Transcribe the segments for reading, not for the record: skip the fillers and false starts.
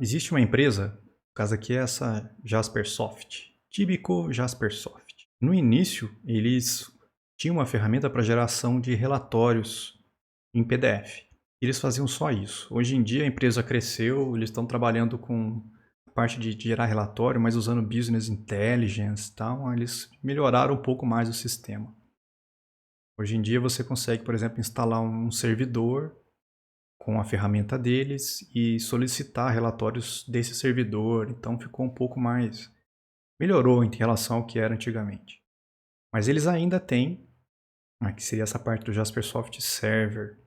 Existe uma empresa, no caso aqui é essa Jaspersoft, típico Jaspersoft. No início, eles tinham uma ferramenta para geração de relatórios em PDF. Eles faziam só isso. Hoje em dia a empresa cresceu, eles estão trabalhando com a parte de gerar relatório, mas usando Business Intelligence e tal, eles melhoraram um pouco mais o sistema. Hoje em dia você consegue, por exemplo, instalar um servidor com a ferramenta deles e solicitar relatórios desse servidor, então ficou um pouco mais melhorou em relação ao que era antigamente. Mas eles ainda têm, que seria essa parte do Jaspersoft Server.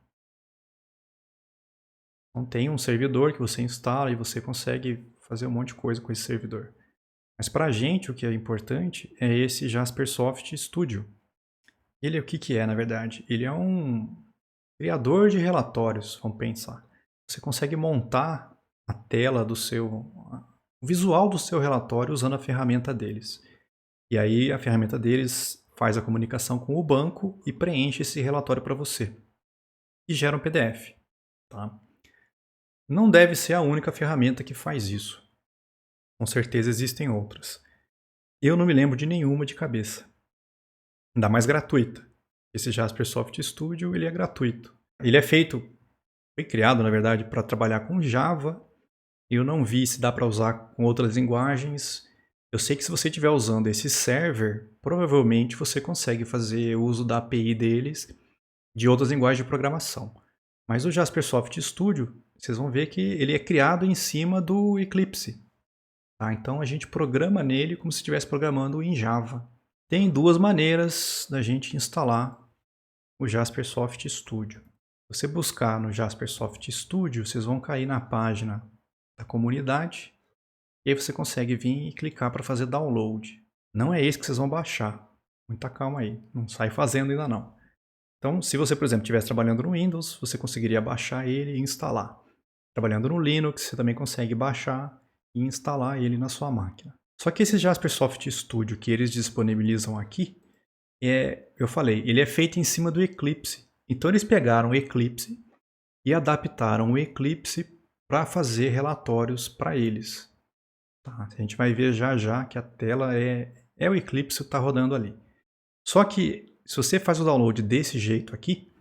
Então tem um servidor que você instala e você consegue fazer um monte de coisa com esse servidor. Mas para a gente o que é importante é esse Jaspersoft Studio. Ele o que é na verdade? Ele é um criador de relatórios, vamos pensar. Você consegue montar a tela do seu, o visual do seu relatório usando a ferramenta deles. E aí a ferramenta deles faz a comunicação com o banco e preenche esse relatório para você. E gera um PDF. Tá? Não deve ser a única ferramenta que faz isso. Com certeza existem outras. Eu não me lembro de nenhuma de cabeça. Ainda mais gratuita. Esse Jaspersoft Studio ele é gratuito. Ele é feito, foi criado na verdade para trabalhar com Java. Eu não vi se dá para usar com outras linguagens. Eu sei que se você estiver usando esse server, provavelmente você consegue fazer uso da API deles de outras linguagens de programação. Mas o Jaspersoft Studio, vocês vão ver que ele é criado em cima do Eclipse. Tá? Então a gente programa nele como se estivesse programando em Java. Tem duas maneiras da gente instalar o Jaspersoft Studio. Se você buscar no Jaspersoft Studio, vocês vão cair na página da comunidade. E aí você consegue vir e clicar para fazer download. Não é esse que vocês vão baixar. Muita calma aí, não sai fazendo ainda não. Então, se você, por exemplo, estivesse trabalhando no Windows, você conseguiria baixar ele e instalar. Trabalhando no Linux, você também consegue baixar e instalar ele na sua máquina. Só que esse Jaspersoft Studio que eles disponibilizam aqui, eu falei, ele é feito em cima do Eclipse. Então eles pegaram o Eclipse e adaptaram o Eclipse para fazer relatórios para eles. Tá, a gente vai ver já já que a tela é o Eclipse que está rodando ali. Só que se você faz o download desse jeito aqui,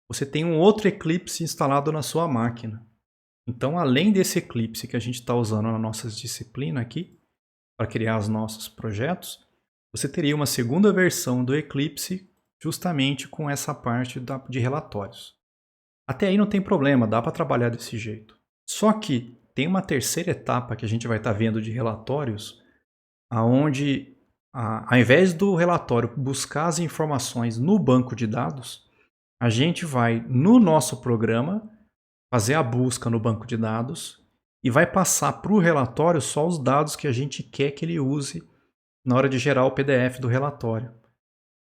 você tem um outro Eclipse instalado na sua máquina. Então, além desse Eclipse que a gente está usando na nossa disciplina aqui, para criar os nossos projetos, você teria uma segunda versão do Eclipse justamente com essa parte de relatórios. Até aí não tem problema, dá para trabalhar desse jeito. Só que tem uma terceira etapa que a gente vai estar vendo de relatórios, aonde ao invés do relatório buscar as informações no banco de dados, a gente vai no nosso programa fazer a busca no banco de dados e vai passar para o relatório só os dados que a gente quer que ele use na hora de gerar o PDF do relatório.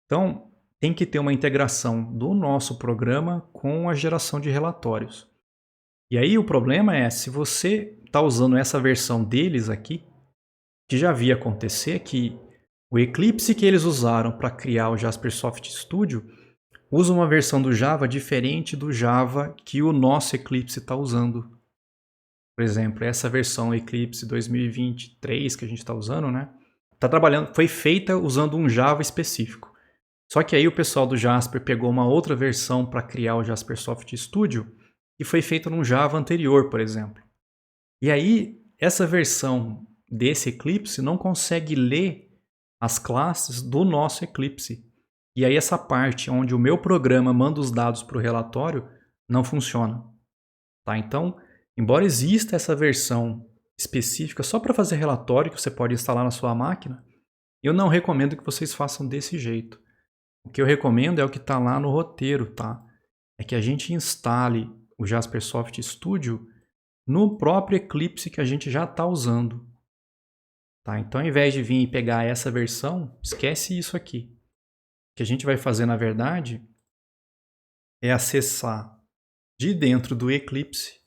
Então, tem que ter uma integração do nosso programa com a geração de relatórios. E aí o problema é, se você está usando essa versão deles aqui, que já havia acontecer que o Eclipse que eles usaram para criar o Jaspersoft Studio usa uma versão do Java diferente do Java que o nosso Eclipse está usando. Por exemplo, essa versão Eclipse 2023 que a gente está usando, né? Tá trabalhando, foi feita usando um Java específico. Só que aí o pessoal do Jasper pegou uma outra versão para criar o Jaspersoft Studio e foi feita num Java anterior, por exemplo. E aí, essa versão desse Eclipse não consegue ler as classes do nosso Eclipse. E aí essa parte onde o meu programa manda os dados para o relatório não funciona. Tá? Então, embora exista essa versão específica só para fazer relatório que você pode instalar na sua máquina, eu não recomendo que vocês façam desse jeito. O que eu recomendo é o que está lá no roteiro, tá? É que a gente instale o Jaspersoft Studio no próprio Eclipse que a gente já está usando. Tá? Então, ao invés de vir e pegar essa versão, esquece isso aqui. O que a gente vai fazer, na verdade, é acessar de dentro do Eclipse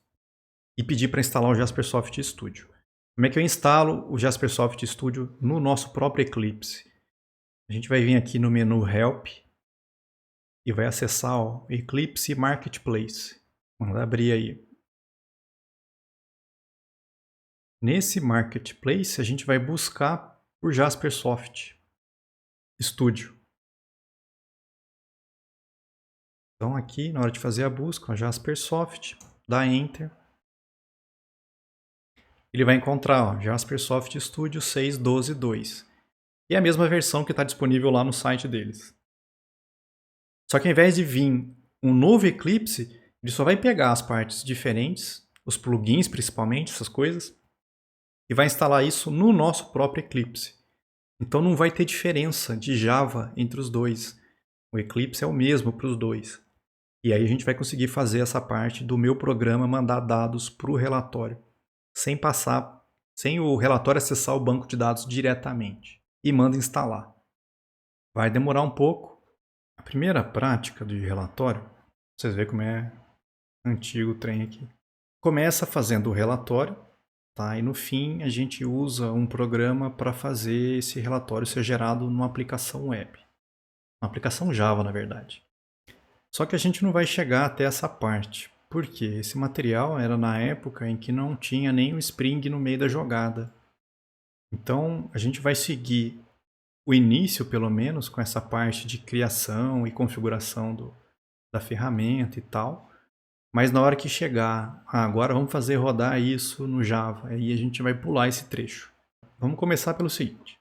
e pedir para instalar o Jaspersoft Studio. Como é que eu instalo o Jaspersoft Studio no nosso próprio Eclipse? A gente vai vir aqui no menu Help e vai acessar o Eclipse Marketplace. Vamos abrir aí. Nesse Marketplace, a gente vai buscar por Jaspersoft Studio. Então aqui, na hora de fazer a busca, Jaspersoft, dá Enter. Ele vai encontrar Jaspersoft Studio 6.12.2. E é a mesma versão que está disponível lá no site deles. Só que ao invés de vir um novo Eclipse, ele só vai pegar as partes diferentes, os plugins principalmente, essas coisas, e vai instalar isso no nosso próprio Eclipse. Então não vai ter diferença de Java entre os dois. O Eclipse é o mesmo para os dois. E aí a gente vai conseguir fazer essa parte do meu programa mandar dados para o relatório, sem o relatório acessar o banco de dados diretamente. E manda instalar. Vai demorar um pouco. A primeira prática de relatório, vocês verem como é antigo o trem aqui. Começa fazendo o relatório, tá? E no fim a gente usa um programa para fazer esse relatório ser gerado numa aplicação web. Uma aplicação Java, na verdade. Só que a gente não vai chegar até essa parte. Por quê? Esse material era na época em que não tinha nem o Spring no meio da jogada. Então a gente vai seguir o início, pelo menos, com essa parte de criação e configuração da ferramenta e tal. Mas na hora que chegar, agora vamos fazer rodar isso no Java, aí a gente vai pular esse trecho. Vamos começar pelo seguinte.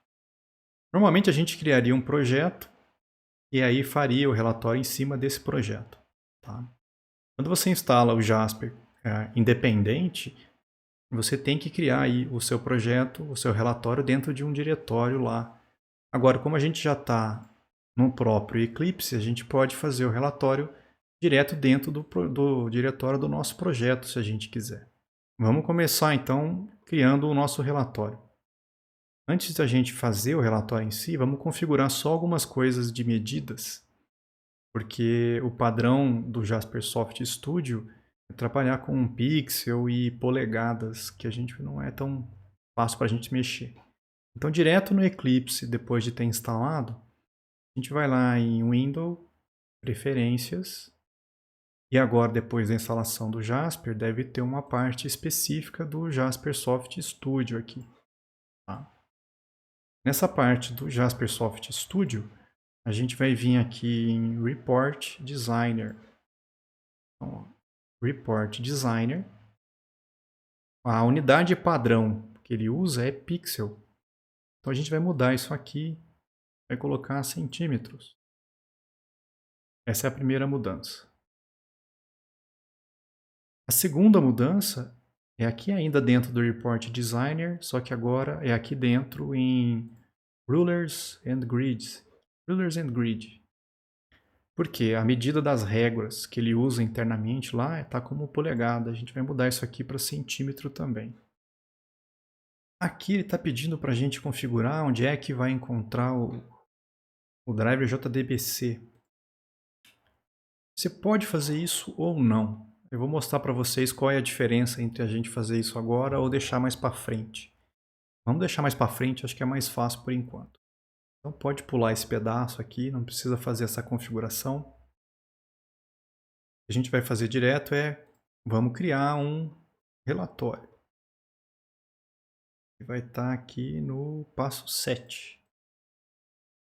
Normalmente a gente criaria um projeto e aí faria o relatório em cima desse projeto. Tá? Quando você instala o Jasper independente, você tem que criar aí o seu projeto, o seu relatório dentro de um diretório lá. Agora, como a gente já está no próprio Eclipse, a gente pode fazer o relatório direto dentro do diretório do nosso projeto, se a gente quiser. Vamos começar então criando o nosso relatório. Antes da gente fazer o relatório em si, vamos configurar só algumas coisas de medidas, porque o padrão do Jaspersoft Studio é trabalhar com pixel e polegadas, que a gente não é tão fácil para a gente mexer. Então, direto no Eclipse, depois de ter instalado, a gente vai lá em Window, Preferências, e agora, depois da instalação do Jasper, deve ter uma parte específica do Jaspersoft Studio aqui. Tá? Nessa parte do Jaspersoft Studio, a gente vai vir aqui em Report Designer. Então, Report Designer. A unidade padrão que ele usa é pixel. Então a gente vai mudar isso aqui, vai colocar centímetros. Essa é a primeira mudança. A segunda mudança é aqui ainda dentro do Report Designer, só que agora é aqui dentro em Rulers and Grids. Rulers and Grid. Porque a medida das réguas que ele usa internamente lá está como polegada. A gente vai mudar isso aqui para centímetro também. Aqui ele está pedindo para a gente configurar onde é que vai encontrar o driver JDBC. Você pode fazer isso ou não. Eu vou mostrar para vocês qual é a diferença entre a gente fazer isso agora ou deixar mais para frente. Vamos deixar mais para frente, acho que é mais fácil por enquanto. Então pode pular esse pedaço aqui, não precisa fazer essa configuração. O que a gente vai fazer direto vamos criar um relatório. Que vai estar aqui no passo 7.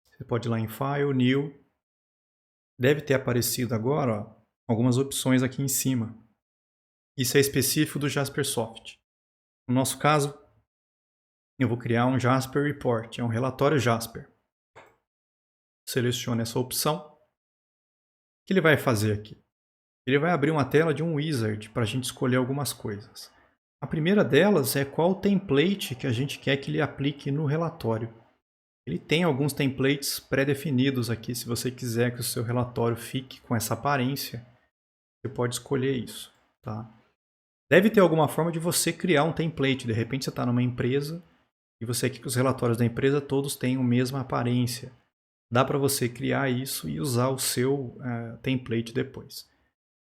Você pode ir lá em File, New. Deve ter aparecido agora algumas opções aqui em cima. Isso é específico do Jaspersoft. No nosso caso, eu vou criar um Jasper Report, é um relatório Jasper. Selecione essa opção. O que ele vai fazer aqui? Ele vai abrir uma tela de um wizard para a gente escolher algumas coisas. A primeira delas é qual template que a gente quer que ele aplique no relatório. Ele tem alguns templates pré-definidos aqui, se você quiser que o seu relatório fique com essa aparência, você pode escolher isso. Tá? Deve ter alguma forma de você criar um template, de repente você está numa empresa e você quer que os relatórios da empresa todos tenham a mesma aparência. Dá para você criar isso e usar o seu template depois.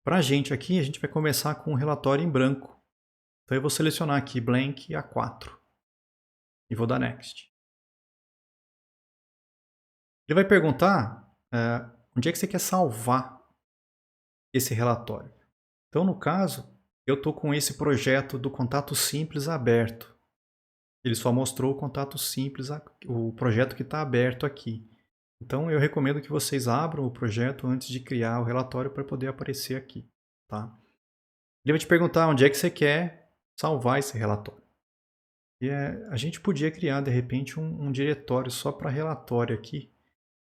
Para a gente aqui, a gente vai começar com um relatório em branco. Então eu vou selecionar aqui Blank A4 e vou dar Next. Ele vai perguntar onde é que você quer salvar esse relatório. Então, no caso, eu estou com esse projeto do Contato Simples aberto. Ele só mostrou o contato simples, o projeto que está aberto aqui. Então eu recomendo que vocês abram o projeto antes de criar o relatório para poder aparecer aqui, tá? Ele vai te perguntar onde é que você quer salvar esse relatório. E a gente podia criar, de repente, um diretório só para relatório aqui,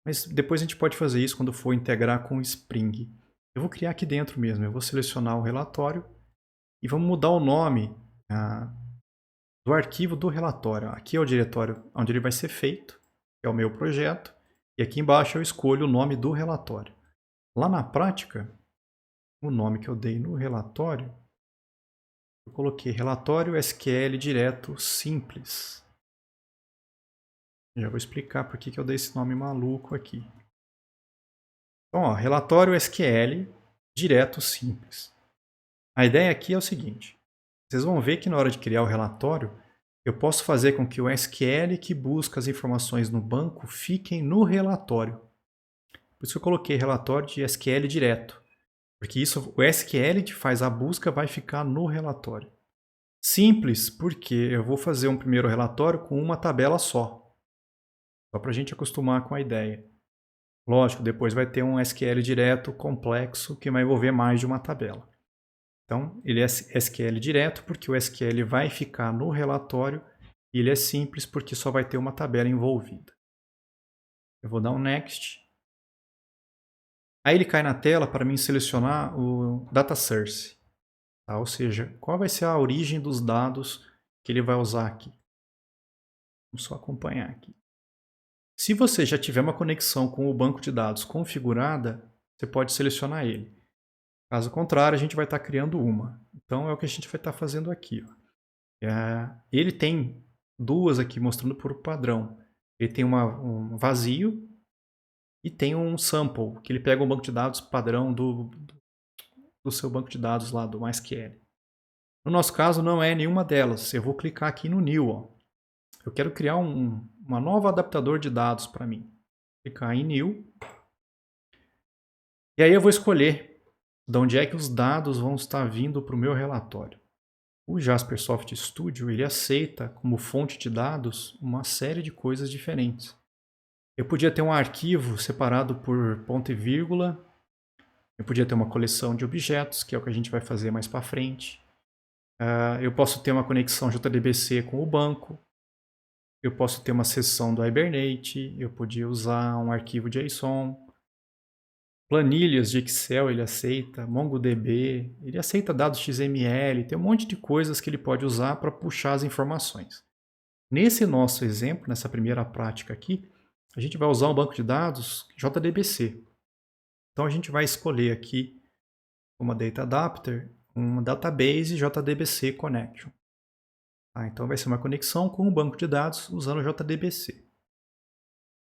mas depois a gente pode fazer isso quando for integrar com o Spring. Eu vou criar aqui dentro mesmo, eu vou selecionar o relatório e vamos mudar o nome do arquivo do relatório. Aqui é o diretório onde ele vai ser feito, que é o meu projeto, e aqui embaixo eu escolho o nome do relatório. Lá na prática, o nome que eu dei no relatório, eu coloquei relatório SQL direto simples. Já vou explicar por que eu dei esse nome maluco aqui. Então, ó, relatório SQL direto simples. A ideia aqui é o seguinte, vocês vão ver que na hora de criar o relatório, eu posso fazer com que o SQL que busca as informações no banco fiquem no relatório. Por isso que eu coloquei relatório de SQL direto, porque isso, o SQL que faz a busca vai ficar no relatório. Simples, porque eu vou fazer um primeiro relatório com uma tabela só para a gente acostumar com a ideia. Lógico, depois vai ter um SQL direto complexo que vai envolver mais de uma tabela. Então, ele é SQL direto porque o SQL vai ficar no relatório e ele é simples porque só vai ter uma tabela envolvida. Eu vou dar um Next. Aí ele cai na tela para mim selecionar o Data Source. Tá? Ou seja, qual vai ser a origem dos dados que ele vai usar aqui. Vamos só acompanhar aqui. Se você já tiver uma conexão com o banco de dados configurada, você pode selecionar ele. Caso contrário, a gente vai estar criando uma. Então, é o que a gente vai estar fazendo aqui. Ó. Ele tem duas aqui mostrando por padrão. Ele tem um vazio e tem um sample, que ele pega um banco de dados padrão do seu banco de dados lá, do MySQL. No nosso caso, não é nenhuma delas. Eu vou clicar aqui no New. Ó. Eu quero criar uma nova adaptador de dados para mim. Clicar em New. E aí eu vou escolher de onde é que os dados vão estar vindo para o meu relatório. O Jaspersoft Studio ele aceita como fonte de dados uma série de coisas diferentes. Eu podia ter um arquivo separado por ponto e vírgula. Eu podia ter uma coleção de objetos, que é o que a gente vai fazer mais para frente. Eu posso ter uma conexão JDBC com o banco. Eu posso ter uma seção do Hibernate. Eu podia usar um arquivo JSON. Planilhas de Excel ele aceita, MongoDB, ele aceita dados XML, tem um monte de coisas que ele pode usar para puxar as informações. Nesse nosso exemplo, nessa primeira prática aqui, a gente vai usar um banco de dados JDBC. Então a gente vai escolher aqui uma Data Adapter, uma Database JDBC Connection. Então vai ser uma conexão com o banco de dados usando JDBC.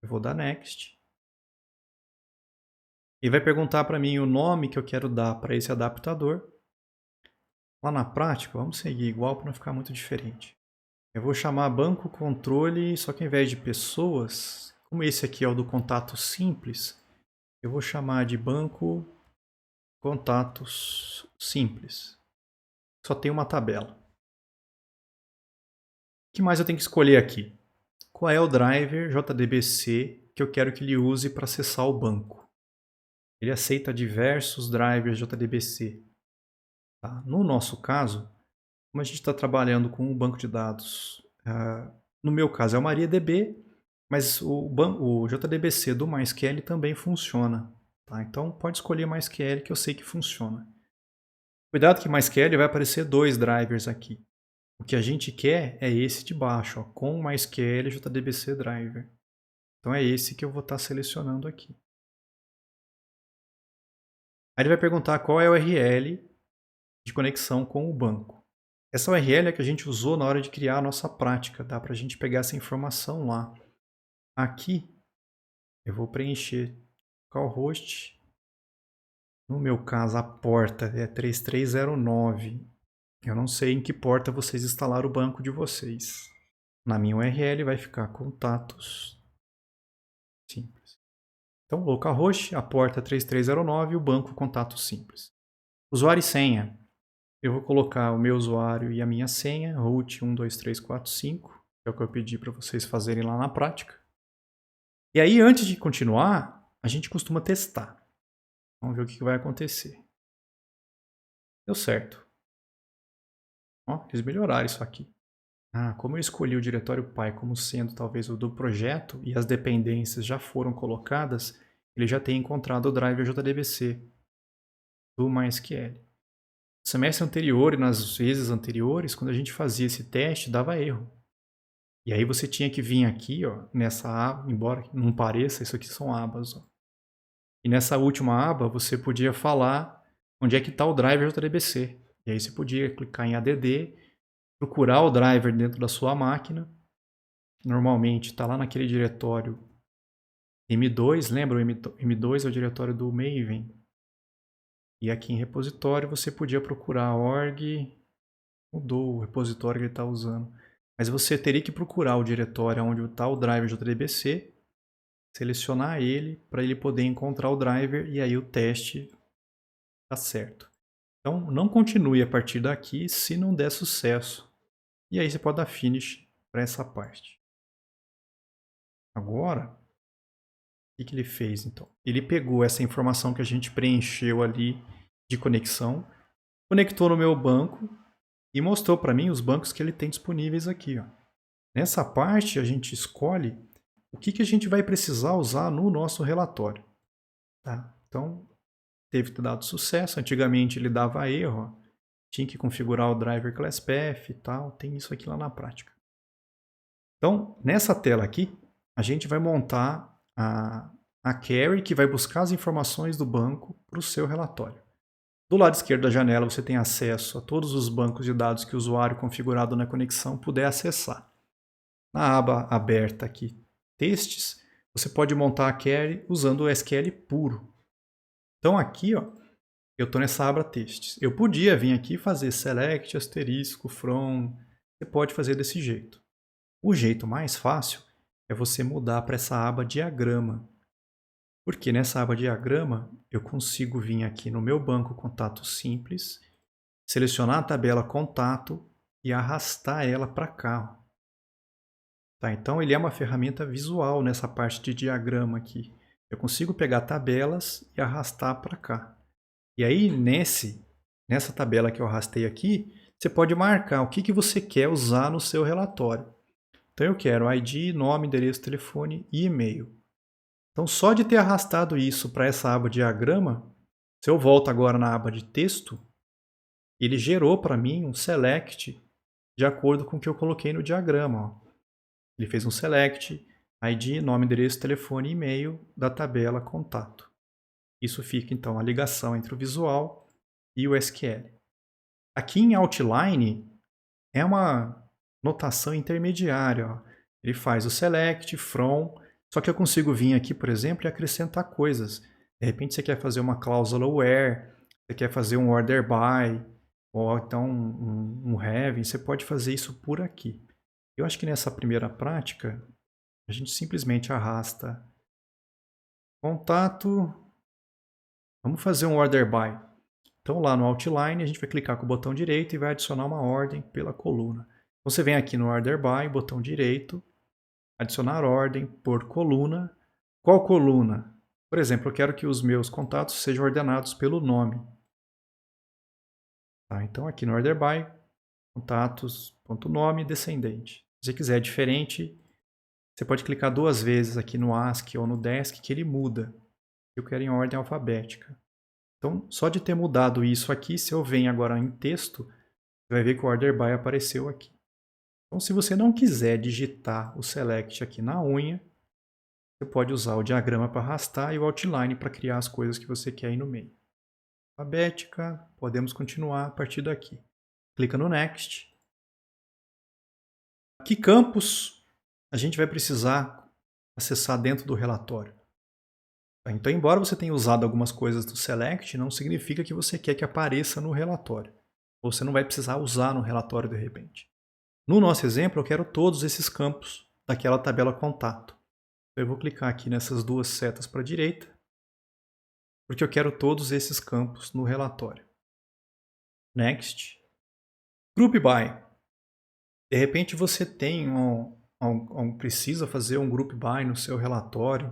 Eu vou dar Next. E vai perguntar para mim o nome que eu quero dar para esse adaptador. Lá na prática, vamos seguir igual para não ficar muito diferente. Eu vou chamar banco controle, só que ao invés de pessoas, como esse aqui é o do contato simples, eu vou chamar de banco contatos simples. Só tem uma tabela. O que mais eu tenho que escolher aqui? Qual é o driver JDBC que eu quero que ele use para acessar o banco? Ele aceita diversos drivers JDBC. Tá? No nosso caso, como a gente está trabalhando com um banco de dados, no meu caso é o MariaDB, mas o JDBC do MySQL também funciona. Tá? Então pode escolher MySQL que eu sei que funciona. Cuidado que MySQL vai aparecer dois drivers aqui. O que a gente quer é esse de baixo, ó, com MySQL JDBC Driver. Então é esse que eu vou estar selecionando aqui. Aí ele vai perguntar qual é a URL de conexão com o banco. Essa URL é que a gente usou na hora de criar a nossa prática. Dá para a gente pegar essa informação lá. Aqui eu vou preencher localhost. No meu caso a porta é 3309. Eu não sei em que porta vocês instalaram o banco de vocês. Na minha URL vai ficar contatos simples. Então, localhost, a porta 3309 e o banco contato simples. Usuário e senha. Eu vou colocar o meu usuário e a minha senha, root 12345. que é o que eu pedi para vocês fazerem lá na prática. E aí, antes de continuar, a gente costuma testar. Vamos ver o que vai acontecer. Deu certo. Ó, eles melhoraram isso aqui. Ah, como eu escolhi o diretório pai como sendo talvez o do projeto e as dependências já foram colocadas, ele já tem encontrado o driver JDBC do MySQL. No semestre anterior e nas vezes anteriores, quando a gente fazia esse teste, dava erro. E aí você tinha que vir aqui, ó, nessa aba, embora não pareça, isso aqui são abas. Ó. E nessa última aba, você podia falar onde é que está o driver JDBC. E aí você podia clicar em ADD, procurar o driver dentro da sua máquina. Normalmente está lá naquele diretório M2, lembra? O M2 é o diretório do Maven. E aqui em repositório você podia procurar org, mudou o repositório que ele está usando. Mas você teria que procurar o diretório onde está o driver JDBC, selecionar ele para ele poder encontrar o driver e aí o teste está certo. Então não continue a partir daqui se não der sucesso. E aí você pode dar finish para essa parte. Agora, o que ele fez então? Ele pegou essa informação que a gente preencheu ali de conexão, conectou no meu banco e mostrou para mim os bancos que ele tem disponíveis aqui. Ó. Nessa parte a gente escolhe o que a gente vai precisar usar no nosso relatório. Tá? Então, teve dado sucesso. Antigamente ele dava erro, ó. Tinha que configurar o driver ClassPath e tal. Tem isso aqui lá na prática. Então, nessa tela aqui, a gente vai montar a query que vai buscar as informações do banco para o seu relatório. Do lado esquerdo da janela, você tem acesso a todos os bancos de dados que o usuário configurado na conexão puder acessar. Na aba aberta aqui, Testes, você pode montar a query usando o SQL puro. Então aqui, ó, eu estou nessa aba Testes. Eu podia vir aqui e fazer select, asterisco, from. Você pode fazer desse jeito. O jeito mais fácil é você mudar para essa aba Diagrama. Porque nessa aba Diagrama, eu consigo vir aqui no meu banco Contato Simples, selecionar a tabela Contato e arrastar ela para cá. Tá, então ele é uma ferramenta visual nessa parte de diagrama aqui. Eu consigo pegar tabelas e arrastar para cá. E aí nessa tabela que eu arrastei aqui, você pode marcar o que você quer usar no seu relatório. Então eu quero ID, nome, endereço, telefone e e-mail. Então só de ter arrastado isso para essa aba diagrama, se eu volto agora na aba de texto, ele gerou para mim um select de acordo com o que eu coloquei no diagrama. Ó. Ele fez um select, ID, nome, endereço, telefone e e-mail da tabela contato. Isso fica então a ligação entre o visual e o SQL. Aqui em Outline é uma notação intermediária. Ó. Ele faz o select, from, só que eu consigo vir aqui, por exemplo, e acrescentar coisas. De repente você quer fazer uma cláusula where, você quer fazer um order by, ou então um having, você pode fazer isso por aqui. Eu acho que nessa primeira prática, a gente simplesmente arrasta contato, vamos fazer um order by. Então lá no Outline a gente vai clicar com o botão direito e vai adicionar uma ordem pela coluna. Então, você vem aqui no order by, botão direito, adicionar ordem por coluna. Qual coluna? Por exemplo, eu quero que os meus contatos sejam ordenados pelo nome. Tá, então aqui no order by, contatos.nome descendente. Se você quiser diferente, você pode clicar 2 vezes aqui no ASCII ou no DESC que ele muda. Eu quero em ordem alfabética. Então, só de ter mudado isso aqui, se eu venho agora em texto, você vai ver que o order by apareceu aqui. Então, se você não quiser digitar o select aqui na unha, você pode usar o diagrama para arrastar e o outline para criar as coisas que você quer aí no meio. Alfabética, podemos continuar a partir daqui. Clica no Next. Que campos a gente vai precisar acessar dentro do relatório? Então, embora você tenha usado algumas coisas do Select, não significa que você quer que apareça no relatório. Ou você não vai precisar usar no relatório de repente. No nosso exemplo, eu quero todos esses campos daquela tabela contato. Então, eu vou clicar aqui nessas 2 setas para a direita, porque eu quero todos esses campos no relatório. Next. Group by. De repente você tem precisa fazer um group by no seu relatório,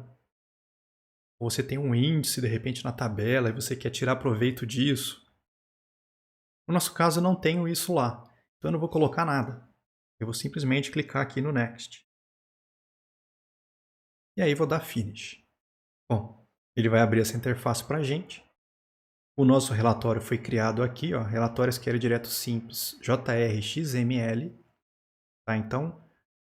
ou você tem um índice de repente na tabela e você quer tirar proveito disso. No nosso caso eu não tenho isso lá, então eu não vou colocar nada. Eu vou simplesmente clicar aqui no Next. E aí vou dar Finish. Bom, ele vai abrir essa interface para a gente. O nosso relatório foi criado aqui, ó, relatório SQL direto simples, JR XML. Tá? Então,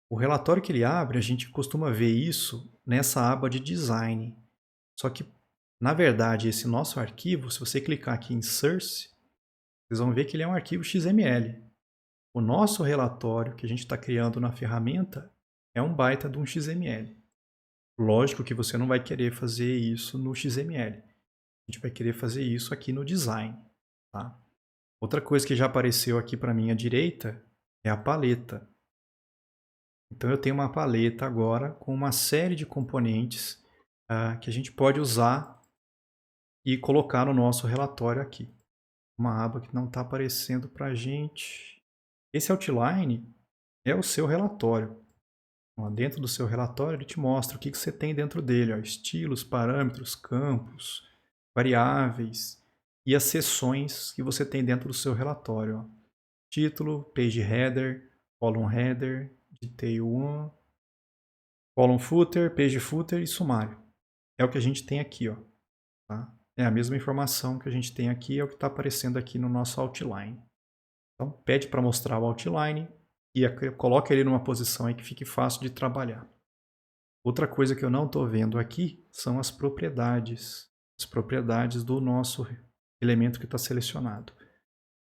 o relatório que ele abre, a gente costuma ver isso nessa aba de Design. Só que, na verdade, esse nosso arquivo, se você clicar aqui em Source, vocês vão ver que ele é um arquivo XML. O nosso relatório que a gente está criando na ferramenta é um baita de um XML. Lógico que você não vai querer fazer isso no XML. A gente vai querer fazer isso aqui no Design. Tá? Outra coisa que já apareceu aqui para mim à direita é a paleta. Então eu tenho uma paleta agora com uma série de componentes que a gente pode usar e colocar no nosso relatório aqui. Uma aba que não está aparecendo para a gente. Esse outline é o seu relatório. Ó, dentro do seu relatório ele te mostra o que você tem dentro dele. Ó, estilos, parâmetros, campos, variáveis e as seções que você tem dentro do seu relatório. Ó. Título, page header, column header, detail 1, column footer, page footer e sumário. É o que a gente tem aqui. Ó, tá? É a mesma informação que a gente tem aqui, é o que está aparecendo aqui no nosso outline. Então, pede para mostrar o outline e coloca ele numa posição aí que fique fácil de trabalhar. Outra coisa que eu não estou vendo aqui são as propriedades. As propriedades do nosso elemento que está selecionado.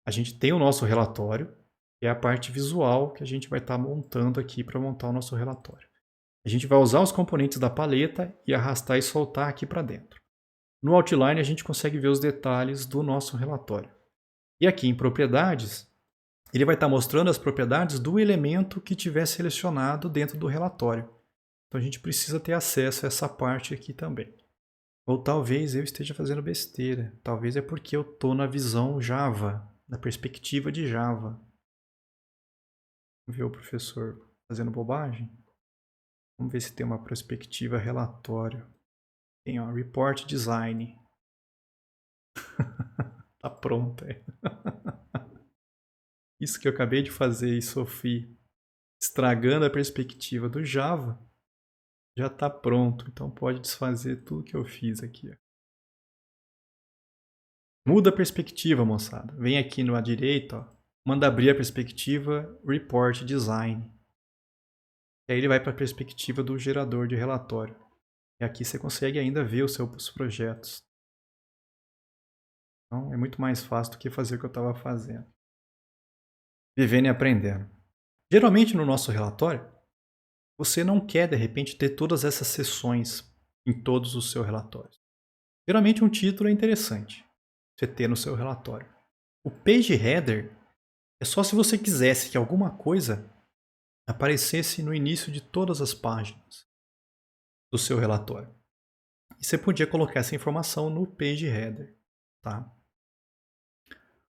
A gente tem o nosso relatório, que é a parte visual que a gente vai estar montando aqui para montar o nosso relatório. A gente vai usar os componentes da paleta e arrastar e soltar aqui para dentro. No outline a gente consegue ver os detalhes do nosso relatório. E aqui em propriedades, ele vai estar mostrando as propriedades do elemento que tiver selecionado dentro do relatório. Então a gente precisa ter acesso a essa parte aqui também. Ou talvez eu esteja fazendo besteira. Talvez é porque eu estou na visão Java, na perspectiva de Java. Vamos ver o professor fazendo bobagem? Vamos ver se tem uma perspectiva relatório. Tem, ó, Report Design. Tá pronto. É. Isso que eu acabei de fazer e sofri estragando a perspectiva do Java, já está pronto. Então pode desfazer tudo que eu fiz aqui. Ó. Muda a perspectiva, moçada. Vem aqui à direita, ó, manda abrir a perspectiva Report Design. E aí ele vai para a perspectiva do gerador de relatório. E aqui você consegue ainda ver os seus projetos. Então é muito mais fácil do que fazer o que eu estava fazendo. Vivendo e aprendendo. Geralmente no nosso relatório, você não quer de repente ter todas essas seções em todos os seus relatórios. Geralmente um título é interessante você ter no seu relatório. O page header é só se você quisesse que alguma coisa aparecesse no início de todas as páginas do seu relatório. E você podia colocar essa informação no page header. Tá?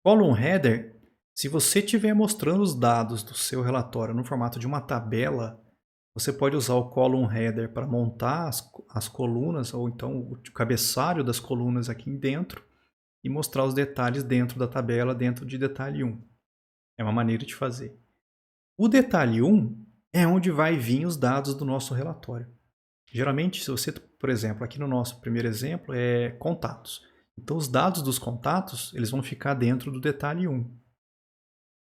Column header, se você estiver mostrando os dados do seu relatório no formato de uma tabela, você pode usar o column header para montar as colunas, ou então o cabeçalho das colunas aqui dentro, e mostrar os detalhes dentro da tabela, dentro de detalhe 1. É uma maneira de fazer. O detalhe 1 é onde vai vir os dados do nosso relatório. Geralmente, se você, por exemplo, aqui no nosso primeiro exemplo, é contatos. Então, os dados dos contatos, eles vão ficar dentro do detalhe 1.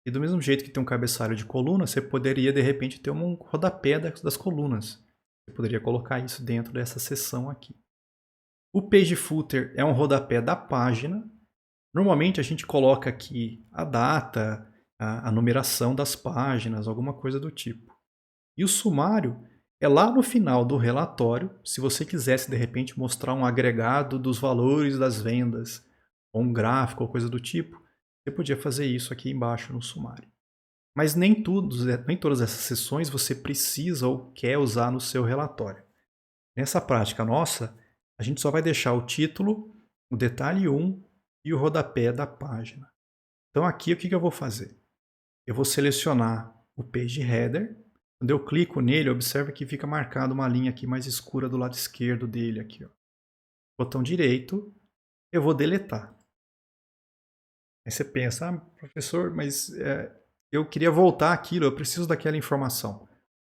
E do mesmo jeito que tem um cabeçalho de coluna, você poderia, de repente, ter um rodapé das colunas. Você poderia colocar isso dentro dessa seção aqui. O page footer é um rodapé da página. Normalmente a gente coloca aqui a data, a numeração das páginas, alguma coisa do tipo. E o sumário é lá no final do relatório, se você quisesse de repente mostrar um agregado dos valores das vendas, ou um gráfico ou coisa do tipo, você podia fazer isso aqui embaixo no sumário. Mas nem todas essas seções você precisa ou quer usar no seu relatório. Nessa prática nossa, a gente só vai deixar o título, o detalhe 1 e o rodapé da página. Então aqui o que eu vou fazer? Eu vou selecionar o page header. Quando eu clico nele, observa que fica marcada uma linha aqui mais escura do lado esquerdo dele. Aqui, ó. Botão direito, eu vou deletar. Aí você pensa, professor, mas eu queria voltar aquilo, eu preciso daquela informação.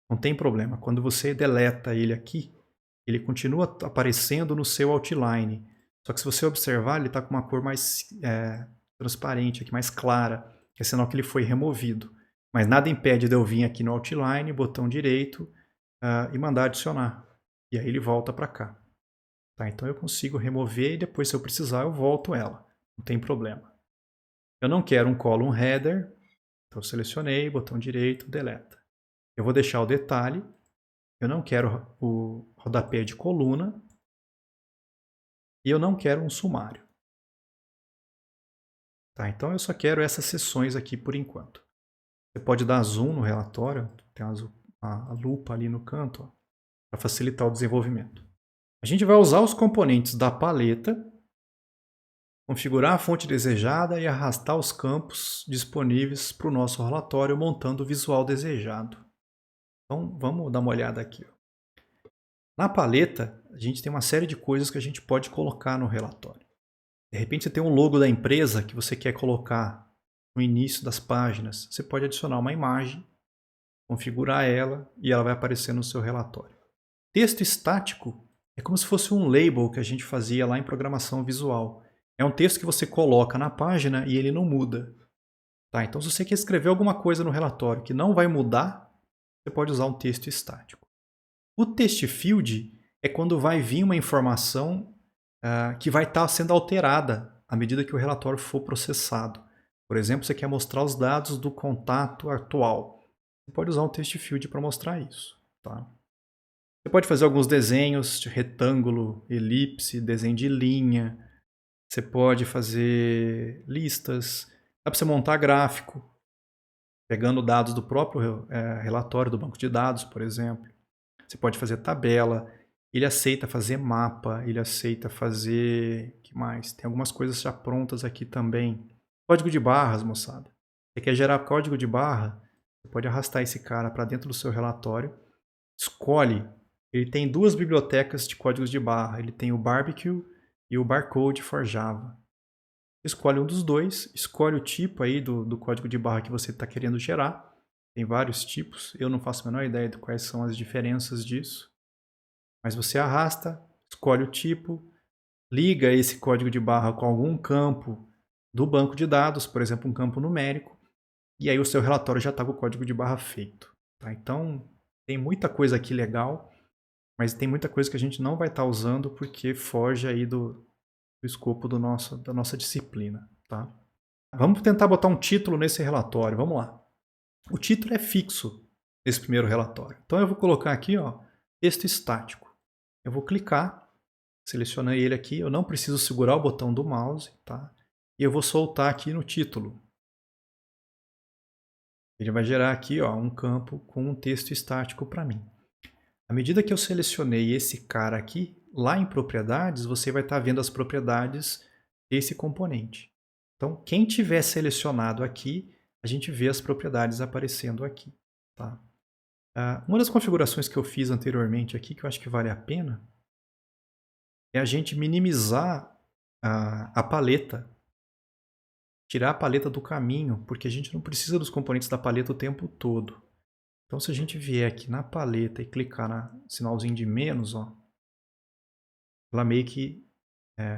Não tem problema. Quando você deleta ele aqui, ele continua aparecendo no seu outline. Só que se você observar, ele está com uma cor mais transparente, aqui, mais clara, que é sinal que ele foi removido. Mas nada impede de eu vir aqui no outline, botão direito, e mandar adicionar. E aí ele volta para cá. Tá, então eu consigo remover e depois, se eu precisar, eu volto ela. Não tem problema. Eu não quero um column header, então eu selecionei, botão direito, deleta. Eu vou deixar o detalhe. Eu não quero o rodapé de coluna. E eu não quero um sumário. Tá, então eu só quero essas seções aqui por enquanto. Você pode dar zoom no relatório, tem a lupa ali no canto, para facilitar o desenvolvimento. A gente vai usar os componentes da paleta, configurar a fonte desejada e arrastar os campos disponíveis para o nosso relatório, montando o visual desejado. Então vamos dar uma olhada aqui. Na paleta, a gente tem uma série de coisas que a gente pode colocar no relatório. De repente você tem um logo da empresa que você quer colocar no início das páginas. Você pode adicionar uma imagem, configurar ela e ela vai aparecer no seu relatório. Texto estático é como se fosse um label que a gente fazia lá em programação visual. É um texto que você coloca na página e ele não muda. Tá, então se você quer escrever alguma coisa no relatório que não vai mudar, você pode usar um texto estático. O text field é quando vai vir uma informação que vai estar sendo alterada à medida que o relatório for processado. Por exemplo, você quer mostrar os dados do contato atual. Você pode usar um text field para mostrar isso. Tá? Você pode fazer alguns desenhos de retângulo, elipse, desenho de linha. Você pode fazer listas. Dá para você montar gráfico, pegando dados do próprio relatório do banco de dados, por exemplo. Você pode fazer tabela. Ele aceita fazer mapa, ele aceita fazer... O que mais? Tem algumas coisas já prontas aqui também. Código de barras, moçada. Você quer gerar código de barra? Você pode arrastar esse cara para dentro do seu relatório. Escolhe. Ele tem duas bibliotecas de códigos de barra. Ele tem o Barbecue e o Barcode for Java. Escolhe um dos dois. Escolhe o tipo aí do código de barra que você está querendo gerar. Tem vários tipos. Eu não faço a menor ideia de quais são as diferenças disso. Mas você arrasta, escolhe o tipo, liga esse código de barra com algum campo do banco de dados, por exemplo, um campo numérico, e aí o seu relatório já está com o código de barra feito. Tá? Então, tem muita coisa aqui legal, mas tem muita coisa que a gente não vai estar usando porque foge aí do escopo da nossa disciplina. Tá? Vamos tentar botar um título nesse relatório, vamos lá. O título é fixo nesse primeiro relatório. Então eu vou colocar aqui, ó, texto estático. Eu vou clicar, selecionei ele aqui, eu não preciso segurar o botão do mouse, tá? E eu vou soltar aqui no título. Ele vai gerar aqui, ó, um campo com um texto estático para mim. À medida que eu selecionei esse cara aqui, lá em propriedades, você vai estar vendo as propriedades desse componente. Então, quem tiver selecionado aqui, a gente vê as propriedades aparecendo aqui, tá? Uma das configurações que eu fiz anteriormente aqui, que eu acho que vale a pena, é a gente minimizar a paleta, tirar a paleta do caminho, porque a gente não precisa dos componentes da paleta o tempo todo. Então, se a gente vier aqui na paleta e clicar no sinalzinho de menos, ó, ela meio que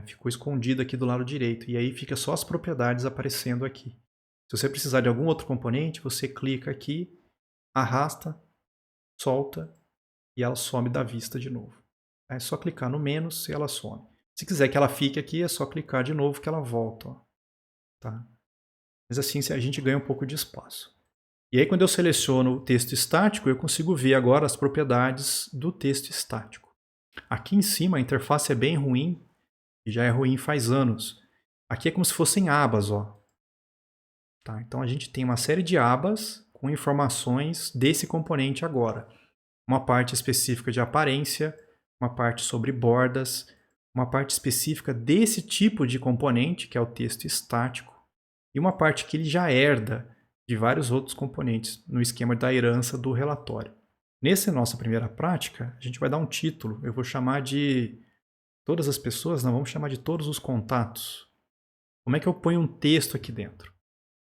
ficou escondida aqui do lado direito, e aí fica só as propriedades aparecendo aqui. Se você precisar de algum outro componente, você clica aqui, arrasta, solta, e ela some da vista de novo. É só clicar no menos e ela some. Se quiser que ela fique aqui, é só clicar de novo que ela volta. Ó. Tá? Mas assim a gente ganha um pouco de espaço. E aí quando eu seleciono o texto estático, eu consigo ver agora as propriedades do texto estático. Aqui em cima a interface é bem ruim, e já é ruim faz anos. Aqui é como se fossem abas. Ó. Tá? Então a gente tem uma série de abas com informações desse componente agora. Uma parte específica de aparência, uma parte sobre bordas, uma parte específica desse tipo de componente, que é o texto estático, e uma parte que ele já herda de vários outros componentes no esquema da herança do relatório. Nessa nossa primeira prática, a gente vai dar um título. Eu vou chamar de todas as pessoas, não, vamos chamar de todos os contatos. Como é que eu ponho um texto aqui dentro?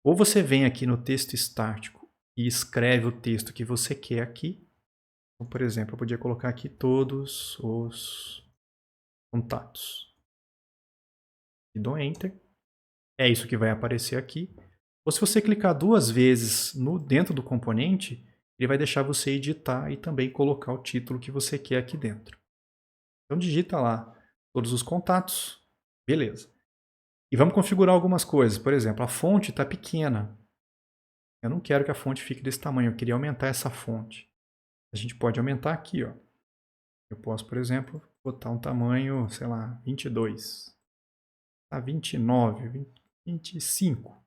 Ou você vem aqui no texto estático e escreve o texto que você quer aqui. Então, por exemplo, eu podia colocar aqui todos os contatos. E dou Enter. É isso que vai aparecer aqui. Ou se você clicar duas vezes dentro do componente, ele vai deixar você editar e também colocar o título que você quer aqui dentro. Então digita lá todos os contatos. Beleza. E vamos configurar algumas coisas. Por exemplo, a fonte está pequena. Eu não quero que a fonte fique desse tamanho, eu queria aumentar essa fonte. A gente pode aumentar aqui, ó. Eu posso, por exemplo, botar um tamanho, sei lá, 22. A 29, 25.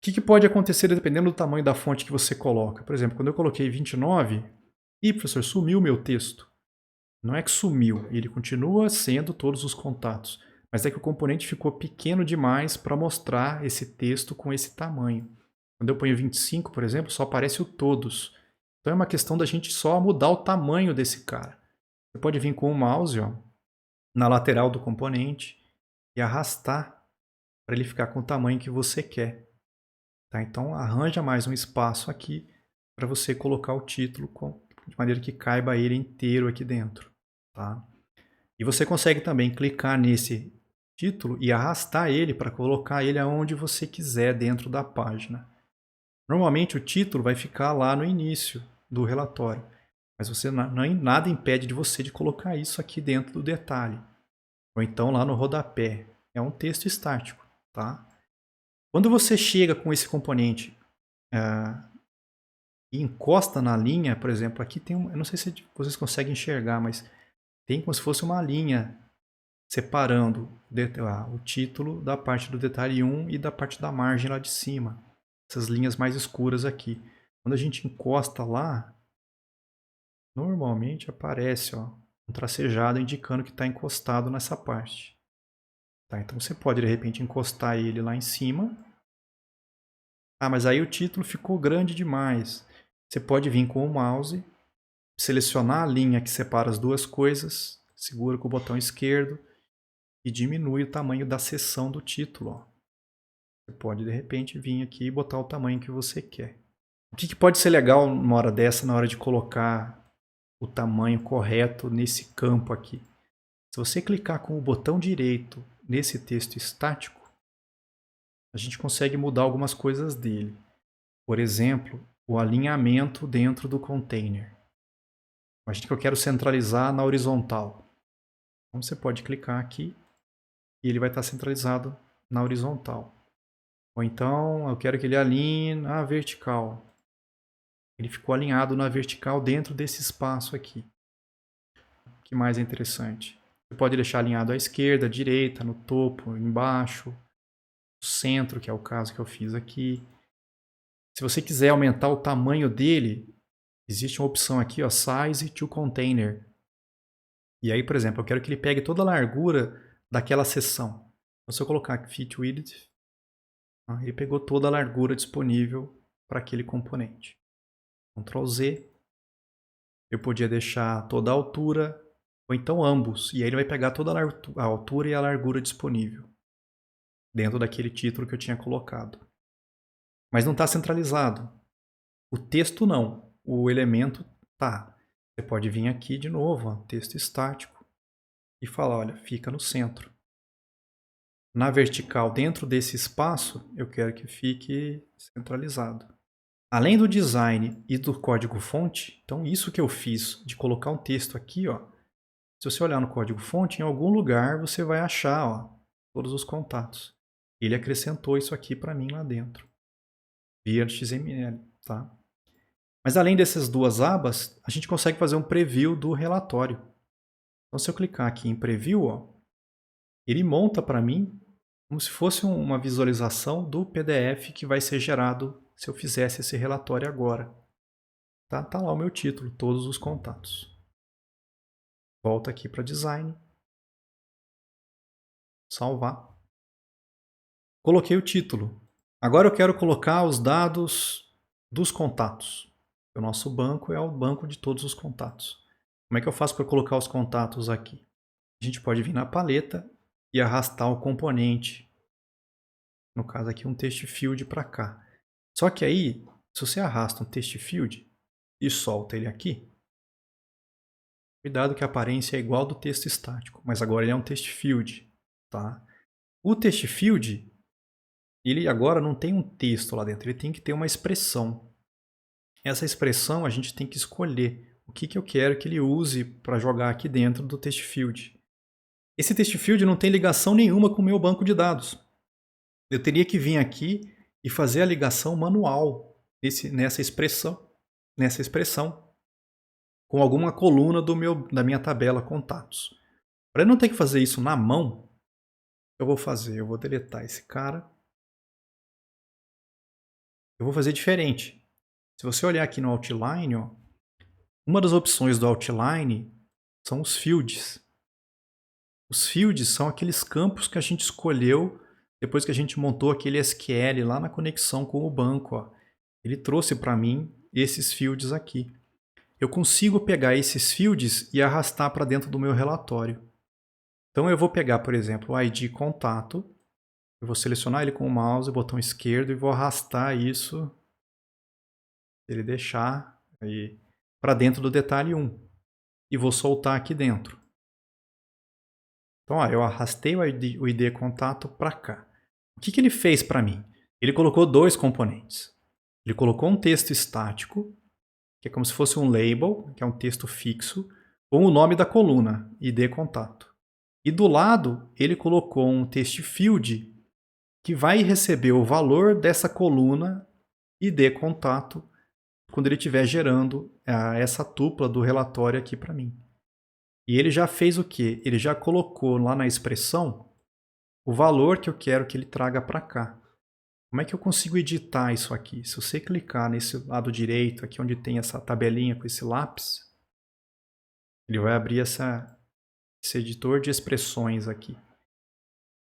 O que pode acontecer dependendo do tamanho da fonte que você coloca? Por exemplo, quando eu coloquei 29, professor, sumiu o meu texto. Não é que sumiu, ele continua sendo todos os contatos, mas é que o componente ficou pequeno demais para mostrar esse texto com esse tamanho. Quando eu ponho 25, por exemplo, só aparece o todos. Então é uma questão da gente só mudar o tamanho desse cara. Você pode vir com o mouse, ó, na lateral do componente e arrastar para ele ficar com o tamanho que você quer. Tá? Então arranja mais um espaço aqui para você colocar o título de maneira que caiba ele inteiro aqui dentro. Tá? E você consegue também clicar nesse título e arrastar ele para colocar ele aonde você quiser dentro da página. Normalmente o título vai ficar lá no início do relatório, mas você nada impede de você de colocar isso aqui dentro do detalhe. Ou então lá no rodapé. É um texto estático. Tá? Quando você chega com esse componente e encosta na linha, por exemplo, aqui tem eu não sei se vocês conseguem enxergar, mas tem como se fosse uma linha separando o título da parte do detalhe 1 e da parte da margem lá de cima. Essas linhas mais escuras aqui. Quando a gente encosta lá, normalmente aparece ó, um tracejado indicando que está encostado nessa parte. Tá, então você pode de repente encostar ele lá em cima. Ah, mas aí o título ficou grande demais. Você pode vir com o mouse, selecionar a linha que separa as duas coisas, segura com o botão esquerdo e diminui o tamanho da seção do título. Ó. Você pode de repente vir aqui e botar o tamanho que você quer. O que pode ser legal numa hora dessa, na hora de colocar o tamanho correto nesse campo aqui? Se você clicar com o botão direito nesse texto estático, a gente consegue mudar algumas coisas dele. Por exemplo, o alinhamento dentro do container. Imagina que eu quero centralizar na horizontal. Então você pode clicar aqui e ele vai estar centralizado na horizontal. Ou então eu quero que ele alinhe na vertical. Ele ficou alinhado na vertical dentro desse espaço aqui. O que mais é interessante? Você pode deixar alinhado à esquerda, à direita, no topo, embaixo, no centro, que é o caso que eu fiz aqui. Se você quiser aumentar o tamanho dele, existe uma opção aqui, ó, Size to Container. E aí, por exemplo, eu quero que ele pegue toda a largura daquela seção. Então, se eu colocar aqui Fit Width, ele pegou toda a largura disponível para aquele componente. Ctrl Z. Eu podia deixar toda a altura, ou então ambos. E aí ele vai pegar toda a altura e a largura disponível. Dentro daquele título que eu tinha colocado. Mas não está centralizado. O texto não. O elemento tá. Você pode vir aqui de novo, ó, texto estático, e falar, olha, fica no centro. Na vertical, dentro desse espaço, eu quero que fique centralizado. Além do design e do código-fonte, então isso que eu fiz de colocar um texto aqui, ó, se você olhar no código-fonte, em algum lugar você vai achar ó, todos os contatos. Ele acrescentou isso aqui para mim lá dentro, via XML. Tá? Mas além dessas duas abas, a gente consegue fazer um preview do relatório. Então se eu clicar aqui em preview, ó, ele monta para mim como se fosse uma visualização do PDF que vai ser gerado se eu fizesse esse relatório agora. Tá lá o meu título, todos os contatos. Volta aqui para design. Salvar. Coloquei o título. Agora eu quero colocar os dados dos contatos. O nosso banco é o banco de todos os contatos. Como é que eu faço para colocar os contatos aqui? A gente pode vir na paleta e arrastar o componente, no caso aqui um text field para cá. Só que aí, se você arrasta um text field e solta ele aqui, cuidado que a aparência é igual do texto estático, mas agora ele é um text field, tá? O text field, ele agora não tem um texto lá dentro, ele tem que ter uma expressão. Essa expressão a gente tem que escolher o que eu quero que ele use para jogar aqui dentro do text field. Esse text field não tem ligação nenhuma com o meu banco de dados. Eu teria que vir aqui e fazer a ligação manual nessa expressão com alguma coluna da minha tabela contatos. Para eu não ter que fazer isso na mão, eu vou deletar esse cara. Eu vou fazer diferente. Se você olhar aqui no Outline, ó, uma das opções do Outline são os fields. Os fields são aqueles campos que a gente escolheu depois que a gente montou aquele SQL lá na conexão com o banco. Ó. Ele trouxe para mim esses fields aqui. Eu consigo pegar esses fields e arrastar para dentro do meu relatório. Então eu vou pegar, por exemplo, o ID contato, eu vou selecionar ele com o mouse, botão esquerdo, e vou arrastar isso, se ele deixar, para dentro do detalhe 1. E vou soltar aqui dentro. Então, ó, eu arrastei o ID contato para cá. O que ele fez para mim? Ele colocou dois componentes. Ele colocou um texto estático, que é como se fosse um label, que é um texto fixo, com o nome da coluna, ID contato. E do lado, ele colocou um text field que vai receber o valor dessa coluna ID contato quando ele estiver gerando essa tupla do relatório aqui para mim. E ele já fez o quê? Ele já colocou lá na expressão o valor que eu quero que ele traga para cá. Como é que eu consigo editar isso aqui? Se você clicar nesse lado direito, aqui onde tem essa tabelinha com esse lápis, ele vai abrir esse editor de expressões aqui.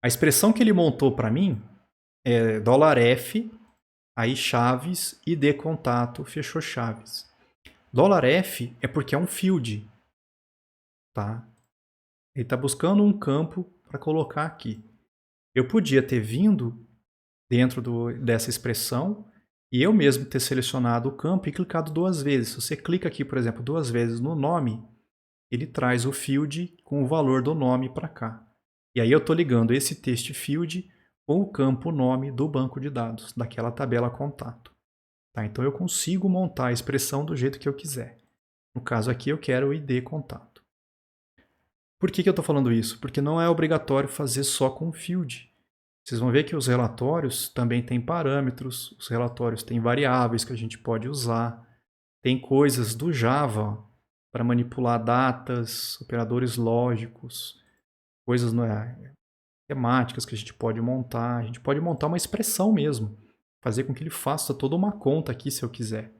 A expressão que ele montou para mim é $F, aí chaves, ID contato, fechou chaves. $F é porque é um field. Tá? Ele está buscando um campo para colocar aqui. Eu podia ter vindo dentro dessa expressão e eu mesmo ter selecionado o campo e clicado duas vezes. Se você clica aqui, por exemplo, duas vezes no nome, ele traz o field com o valor do nome para cá. E aí eu estou ligando esse text field com o campo nome do banco de dados, daquela tabela contato. Tá? Então eu consigo montar a expressão do jeito que eu quiser. No caso aqui eu quero o ID contato. Por que eu estou falando isso? Porque não é obrigatório fazer só com field. Vocês vão ver que os relatórios também têm parâmetros, os relatórios têm variáveis que a gente pode usar, tem coisas do Java para manipular datas, operadores lógicos, coisas temáticas que a gente pode montar uma expressão mesmo, fazer com que ele faça toda uma conta aqui se eu quiser,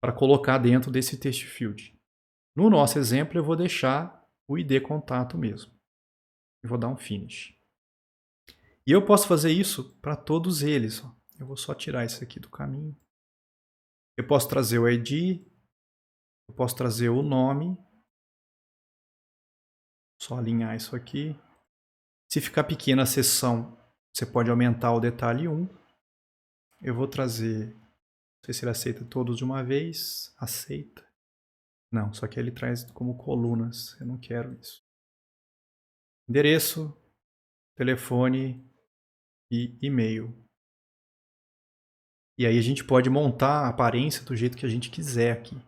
para colocar dentro desse text field. No nosso exemplo eu vou deixar o ID contato mesmo. Eu vou dar um finish. E eu posso fazer isso para todos eles. Eu vou só tirar isso aqui do caminho. Eu posso trazer o ID, eu posso trazer o nome. Só alinhar isso aqui. Se ficar pequena a seção, você pode aumentar o detalhe 1. Eu vou trazer, não sei se ele aceita todos de uma vez. Aceita. Não, só que ele traz como colunas. Eu não quero isso. Endereço, telefone e e-mail. E aí a gente pode montar a aparência do jeito que a gente quiser aqui.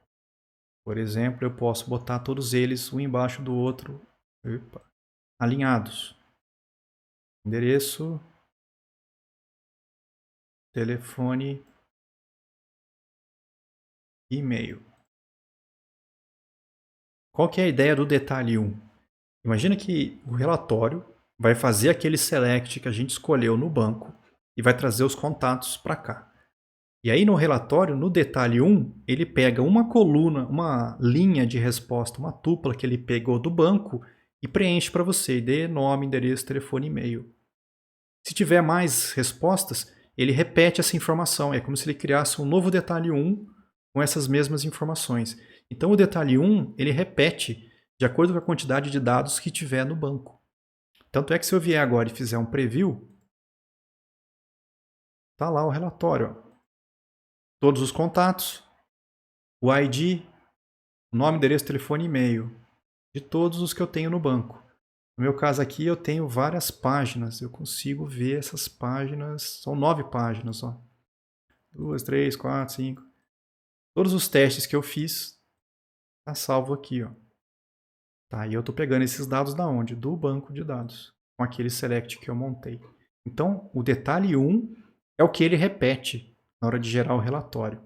Por exemplo, eu posso botar todos eles um embaixo do outro, alinhados. Endereço, telefone, e-mail. Qual que é a ideia do detalhe 1? Imagina que o relatório vai fazer aquele select que a gente escolheu no banco e vai trazer os contatos para cá. E aí no relatório, no detalhe 1, ele pega uma coluna, uma linha de resposta, uma tupla que ele pegou do banco e preenche para você, ID, nome, endereço, telefone, e-mail. Se tiver mais respostas, ele repete essa informação. É como se ele criasse um novo detalhe 1 com essas mesmas informações. Então o detalhe 1, ele repete de acordo com a quantidade de dados que tiver no banco. Tanto é que se eu vier agora e fizer um preview, tá lá o relatório. Ó. Todos os contatos, o ID, o nome, endereço, telefone e e-mail de todos os que eu tenho no banco. No meu caso aqui eu tenho várias páginas, eu consigo ver essas páginas, são 9 páginas, ó. 2, 3, 4, 5. Todos os testes que eu fiz, tá salvo aqui, ó. Tá, e eu estou pegando esses dados da onde? Do banco de dados, com aquele select que eu montei. Então, o detalhe 1 é o que ele repete na hora de gerar o relatório.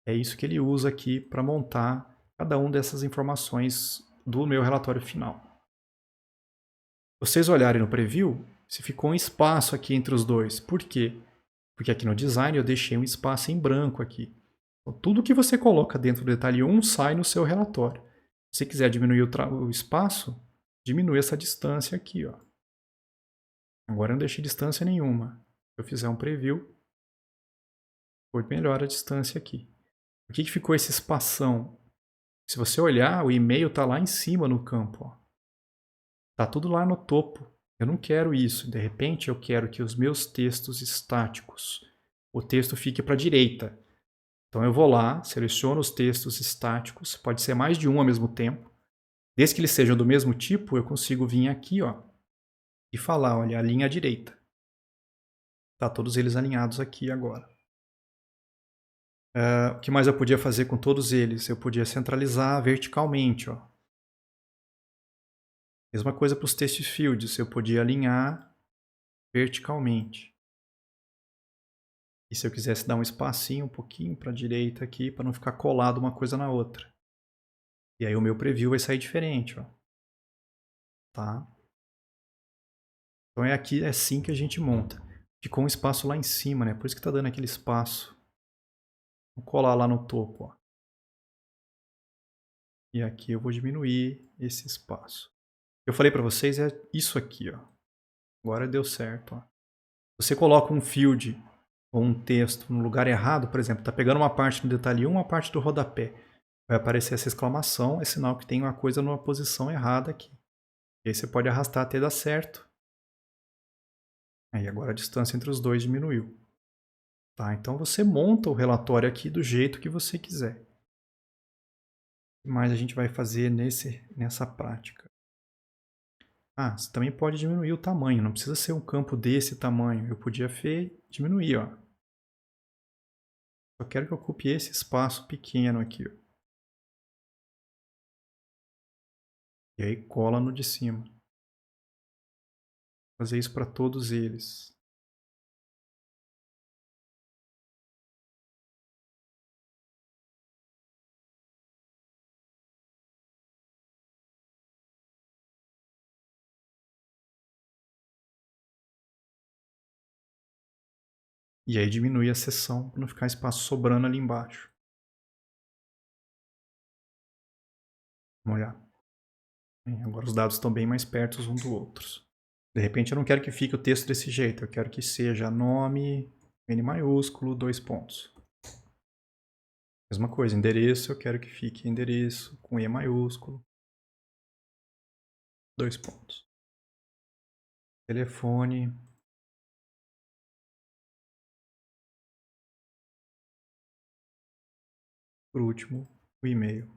É isso que ele usa aqui para montar cada uma dessas informações do meu relatório final. Se vocês olharem no preview, se ficou um espaço aqui entre os dois. Por quê? Porque aqui no design eu deixei um espaço em branco aqui. Então, tudo que você coloca dentro do detalhe 1 sai no seu relatório. Se você quiser diminuir o espaço, diminui essa distância aqui. Ó. Agora eu não deixei distância nenhuma. Se eu fizer um preview, foi melhor a distância aqui. Por que ficou esse espação? Se você olhar, o e-mail está lá em cima no campo. Está tudo lá no topo. Eu não quero isso. De repente, eu quero que os meus textos estáticos, o texto fique para a direita. Então eu vou lá, seleciono os textos estáticos, pode ser mais de um ao mesmo tempo. Desde que eles sejam do mesmo tipo, eu consigo vir aqui, ó, e falar, olha, a linha à direita. Tá todos eles alinhados aqui agora. O que mais eu podia fazer com todos eles? Eu podia centralizar verticalmente, ó. Mesma coisa para os text fields, eu podia alinhar verticalmente. E se eu quisesse dar um espacinho um pouquinho para a direita aqui, para não ficar colado uma coisa na outra. E aí o meu preview vai sair diferente, ó. Tá? Então é aqui, é assim que a gente monta. Ficou um espaço lá em cima, né? Por isso que está dando aquele espaço. Vou colar lá no topo, ó. E aqui eu vou diminuir esse espaço. Eu falei para vocês, é isso aqui, ó. Agora deu certo, ó. Você coloca um field ou um texto no lugar errado, por exemplo, está pegando uma parte do detalhe 1, uma parte do rodapé. Vai aparecer essa exclamação, é sinal que tem uma coisa numa posição errada aqui. E aí você pode arrastar até dar certo. Aí agora a distância entre os dois diminuiu. Tá, então você monta o relatório aqui do jeito que você quiser. O que mais a gente vai fazer nessa prática? Você também pode diminuir o tamanho, não precisa ser um campo desse tamanho. Eu podia diminuir, ó. Só quero que ocupe esse espaço pequeno aqui, ó. E aí cola no de cima. Vou fazer isso para todos eles. E aí diminui a seção para não ficar espaço sobrando ali embaixo. Vamos olhar. Agora os dados estão bem mais perto um do outro. De repente eu não quero que fique o texto desse jeito, eu quero que seja nome, N maiúsculo, 2 pontos. Mesma coisa, endereço, eu quero que fique endereço com E maiúsculo, 2 pontos. Telefone. Por último, o e-mail.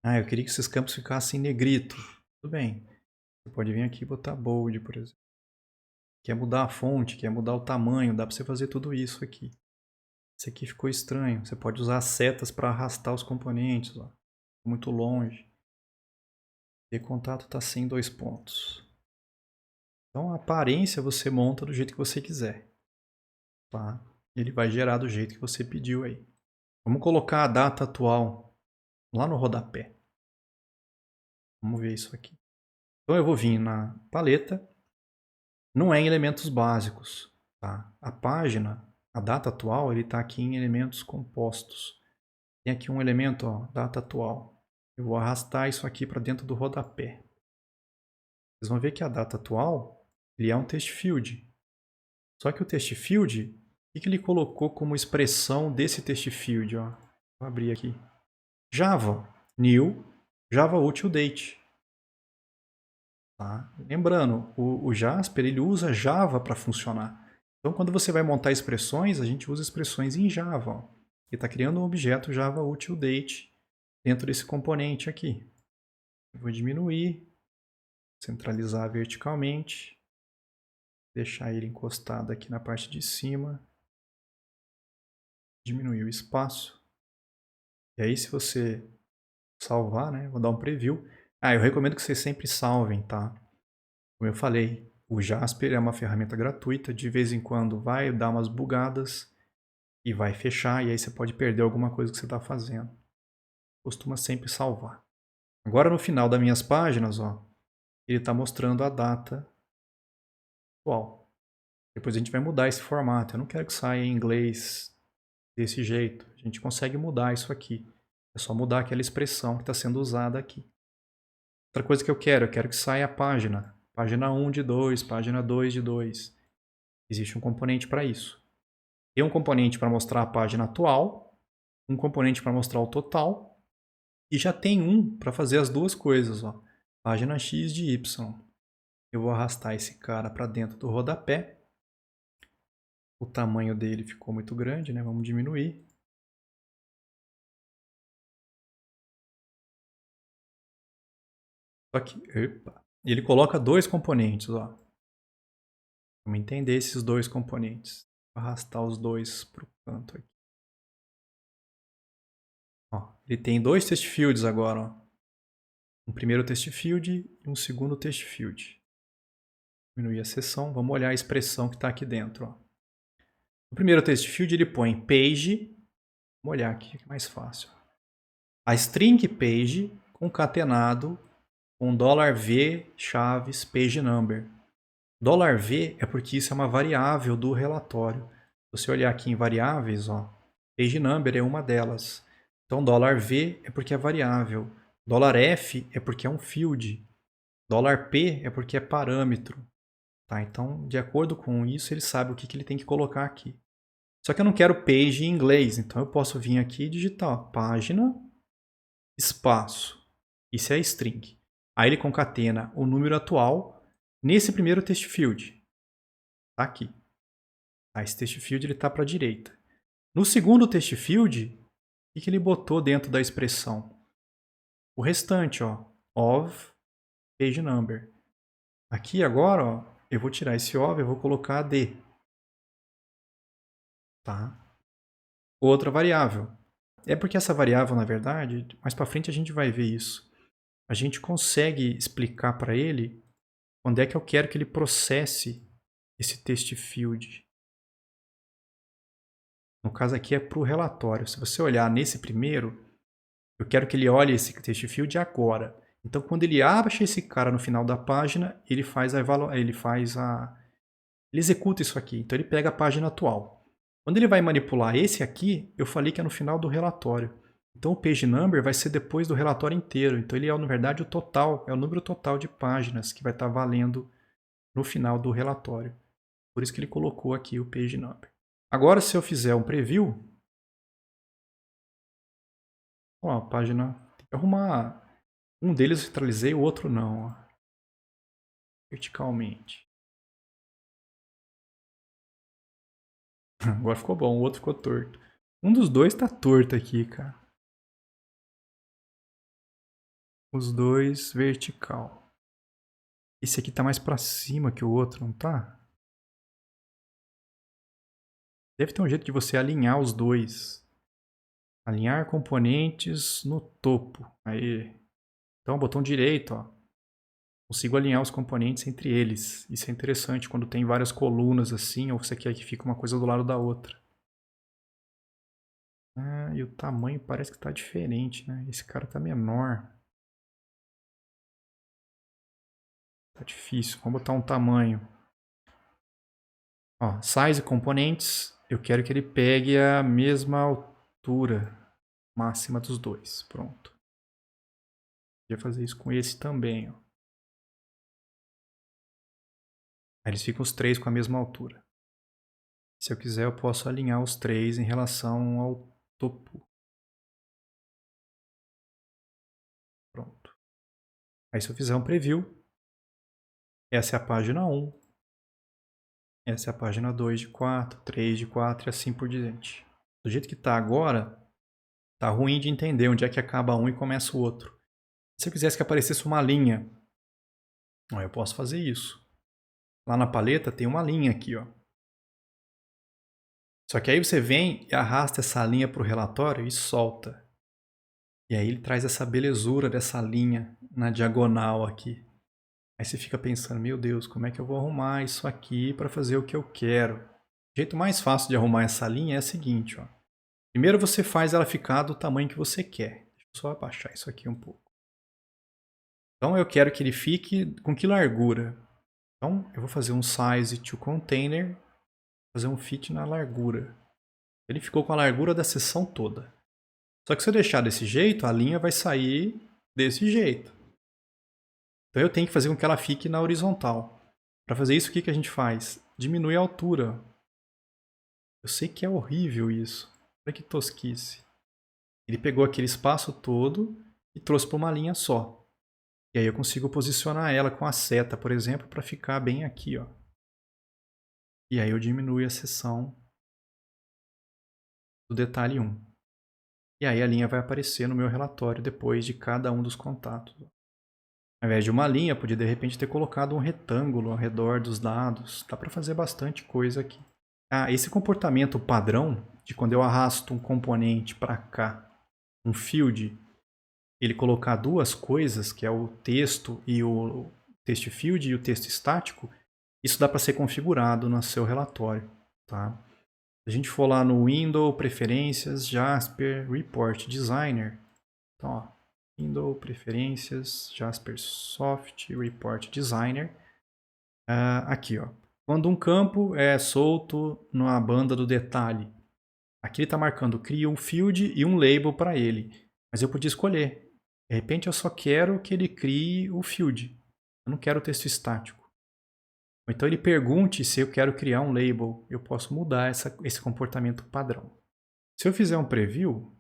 Eu queria que esses campos ficassem em negrito. Tudo bem. Você pode vir aqui e botar bold, por exemplo. Quer mudar a fonte, quer mudar o tamanho, dá para você fazer tudo isso aqui. Esse aqui ficou estranho. Você pode usar setas para arrastar os componentes. Ó. Muito longe. E contato está sem 2 pontos. Então a aparência você monta do jeito que você quiser. Tá? Ele vai gerar do jeito que você pediu aí. Vamos colocar a data atual lá no rodapé. Vamos ver isso aqui. Então eu vou vir na paleta. Não é em elementos básicos. Tá? A página, a data atual, ele está aqui em elementos compostos. Tem aqui um elemento, ó, data atual. Eu vou arrastar isso aqui para dentro do rodapé. Vocês vão ver que a data atual, ele é um text field. Só que o text field, o que ele colocou como expressão desse text field? Ó? Vou abrir aqui. Java, new, Java util date. Tá? Lembrando, o Jasper ele usa Java para funcionar. Então, quando você vai montar expressões, a gente usa expressões em Java. Ó. Ele está criando um objeto Java util date dentro desse componente aqui. Eu vou diminuir, centralizar verticalmente, deixar ele encostado aqui na parte de cima, diminuir o espaço. E aí, se você salvar, né, vou dar um preview. Eu recomendo que vocês sempre salvem, tá? Como eu falei, o Jasper é uma ferramenta gratuita, de vez em quando vai dar umas bugadas e vai fechar, e aí você pode perder alguma coisa que você está fazendo. Costuma sempre salvar. Agora no final das minhas páginas, ó, ele está mostrando a data atual. Depois a gente vai mudar esse formato. Eu não quero que saia em inglês desse jeito. A gente consegue mudar isso aqui. É só mudar aquela expressão que está sendo usada aqui. Outra coisa que eu quero que saia a página. Página 1 de 2, página 2 de 2. Existe um componente para isso. Tem um componente para mostrar a página atual, um componente para mostrar o total, e já tem um para fazer as duas coisas. Ó. Página X de Y. Eu vou arrastar esse cara para dentro do rodapé. O tamanho dele ficou muito grande, né? Vamos diminuir. Só que, ele coloca dois componentes, ó. Vamos entender esses dois componentes. Vou arrastar os dois para o canto aqui. Ó, ele tem dois text fields agora, ó. Um primeiro text field e um segundo text field. Diminuir a seção, vamos olhar a expressão que está aqui dentro, ó. No primeiro text field ele põe page, vamos olhar aqui que é mais fácil. A string page concatenado com $v chaves page number. $v é porque isso é uma variável do relatório. Se você olhar aqui em variáveis, ó, page number é uma delas. Então $v é porque é variável. $f é porque é um field. $p é porque é parâmetro. Tá? Então, de acordo com isso, ele sabe o que ele tem que colocar aqui. Só que eu não quero page em inglês, então eu posso vir aqui e digitar ó, página, espaço. Isso é string. Aí ele concatena o número atual nesse primeiro text field. Tá aqui. Esse text field está para a direita. No segundo text field, o que ele botou dentro da expressão? O restante, ó, of page number. Aqui agora, ó, eu vou tirar esse of e vou colocar d. Tá? Outra variável. É porque essa variável, na verdade, mais para frente a gente vai ver isso. A gente consegue explicar para ele onde é que eu quero que ele processe esse text field. No caso aqui é para o relatório. Se você olhar nesse primeiro, eu quero que ele olhe esse text field agora. Então, quando ele acha esse cara no final da página, ele executa isso aqui. Então, ele pega a página atual. Quando ele vai manipular esse aqui, eu falei que é no final do relatório. Então, o page number vai ser depois do relatório inteiro. Então, ele é, na verdade, o total, é o número total de páginas que vai estar valendo no final do relatório. Por isso que ele colocou aqui o page number. Agora, se eu fizer um preview, ó, a página, tem que arrumar. Um deles eu centralizei, o outro não. Ó. Verticalmente. Agora ficou bom, o outro ficou torto. Um dos dois tá torto aqui, cara. Os dois vertical. Esse aqui tá mais pra cima que o outro, não tá? Deve ter um jeito de você alinhar os dois. Alinhar componentes no topo. Aí. Então, botão direito, ó. Consigo alinhar os componentes entre eles. Isso é interessante quando tem várias colunas assim, ou você quer que fique uma coisa do lado da outra. E o tamanho parece que está diferente, né? Esse cara está menor. Tá difícil. Vamos botar um tamanho. Ó, size componentes. Eu quero que ele pegue a mesma altura máxima dos dois. Pronto. Podia fazer isso com esse também, ó. Aí eles ficam os três com a mesma altura. Se eu quiser, eu posso alinhar os três em relação ao topo. Pronto. Aí se eu fizer um preview, essa é a página 1, essa é a página 2 de 4, 3 de 4 e assim por diante. Do jeito que está agora, tá ruim de entender onde é que acaba um e começa o outro. Se eu quisesse que aparecesse uma linha, ó, eu posso fazer isso. Lá na paleta tem uma linha aqui, ó. Só que aí você vem e arrasta essa linha para o relatório e solta. E aí ele traz essa belezura dessa linha na diagonal aqui. Aí você fica pensando, meu Deus, como é que eu vou arrumar isso aqui para fazer o que eu quero? O jeito mais fácil de arrumar essa linha é o seguinte, ó. Primeiro você faz ela ficar do tamanho que você quer. Deixa eu só abaixar isso aqui um pouco. Então eu quero que ele fique com que largura? Então eu vou fazer um size to container, fazer um fit na largura. Ele ficou com a largura da seção toda. Só que se eu deixar desse jeito, a linha vai sair desse jeito. Então eu tenho que fazer com que ela fique na horizontal. Para fazer isso, o que a gente faz? Diminui a altura. Eu sei que é horrível isso. Olha que tosquice. Ele pegou aquele espaço todo e trouxe para uma linha só. E aí eu consigo posicionar ela com a seta, por exemplo, para ficar bem aqui, ó. E aí eu diminuo a seção do detalhe 1. E aí a linha vai aparecer no meu relatório depois de cada um dos contatos. Ao invés de uma linha, podia de repente ter colocado um retângulo ao redor dos dados. Dá para fazer bastante coisa aqui. Ah, esse comportamento padrão de quando eu arrasto um componente para cá, um field, ele colocar duas coisas, que é o texto e o text field e o texto estático, isso dá para ser configurado no seu relatório, tá? Se a gente for lá no Window, Preferências, Jasper, Report Designer, então, ó, Window, Preferências, Jasper Soft, Report Designer, aqui, ó. Quando um campo é solto na banda do detalhe, aqui ele está marcando, cria um field e um label para ele, mas eu podia escolher. De repente eu só quero que ele crie o field, eu não quero o texto estático. Ou então ele pergunte se eu quero criar um label. Eu posso mudar esse comportamento padrão. Se eu fizer um preview,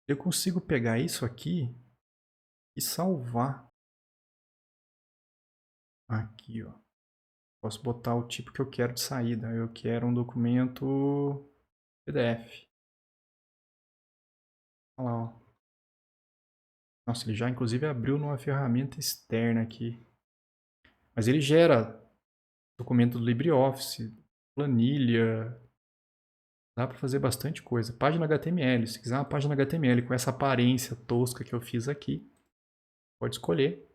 eu consigo pegar isso aqui e salvar. Aqui, ó. Posso botar o tipo que eu quero de saída. Eu quero um documento PDF. Olha lá, ó. Nossa, ele já inclusive abriu numa ferramenta externa aqui. Mas ele gera documento do LibreOffice, planilha. Dá para fazer bastante coisa. Página HTML. Se quiser uma página HTML com essa aparência tosca que eu fiz aqui, pode escolher.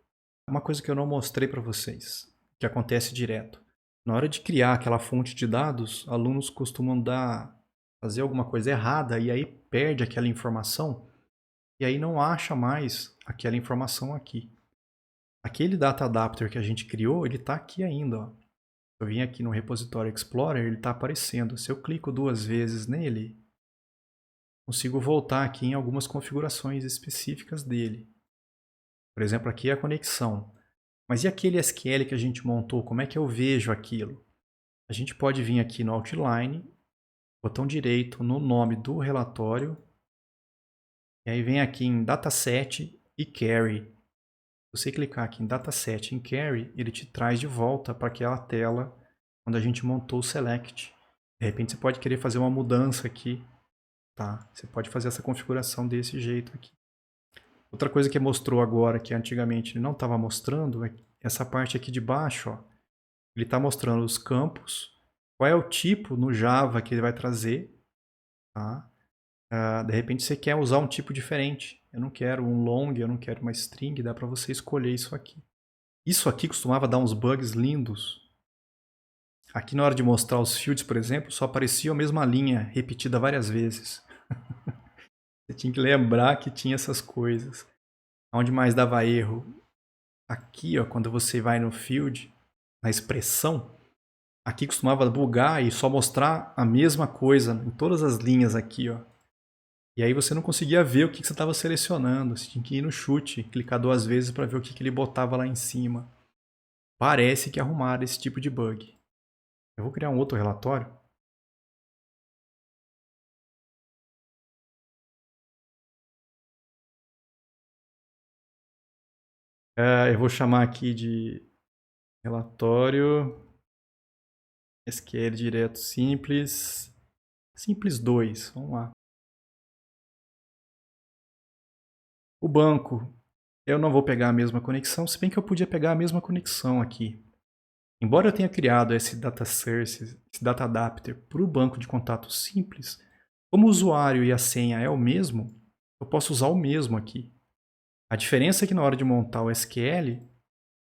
Uma coisa que eu não mostrei para vocês, que acontece direto. Na hora de criar aquela fonte de dados, alunos costumam fazer alguma coisa errada e aí perde aquela informação e aí não acha mais aquela informação aqui. Aquele data adapter que a gente criou, ele está aqui ainda, ó. Eu vim aqui no repositório Explorer, ele está aparecendo. Se eu clico duas vezes nele, consigo voltar aqui em algumas configurações específicas dele. Por exemplo, aqui é a conexão. Mas e aquele SQL que a gente montou? Como é que eu vejo aquilo? A gente pode vir aqui no Outline, botão direito no nome do relatório, e aí vem aqui em Dataset e Query. Se você clicar aqui em Dataset e Query, ele te traz de volta para aquela tela onde a gente montou o Select. De repente você pode querer fazer uma mudança aqui, tá? Você pode fazer essa configuração desse jeito aqui. Outra coisa que mostrou agora, que antigamente ele não estava mostrando, é essa parte aqui de baixo, ó. Ele está mostrando os campos, qual é o tipo no Java que ele vai trazer, tá? De repente você quer usar um tipo diferente. Eu não quero um long, eu não quero uma string, dá para você escolher isso aqui. Isso aqui costumava dar uns bugs lindos. Aqui na hora de mostrar os fields, por exemplo, só aparecia a mesma linha repetida várias vezes. Você tinha que lembrar que tinha essas coisas. Onde mais dava erro? Aqui, ó, quando você vai no field, na expressão, aqui costumava bugar e só mostrar a mesma coisa em todas as linhas aqui, ó. E aí você não conseguia ver o que você estava selecionando. Você tinha que ir no chute, clicar 2 vezes para ver o que ele botava lá em cima. Parece que arrumaram esse tipo de bug. Eu vou criar um outro relatório. Eu vou chamar aqui de relatório SQL direto simples. Simples 2. Vamos lá. O banco. Eu não vou pegar a mesma conexão, se bem que eu podia pegar a mesma conexão aqui. Embora eu tenha criado esse data source, esse data adapter para o banco de contatos simples, como o usuário e a senha é o mesmo, eu posso usar o mesmo aqui. A diferença é que na hora de montar o SQL,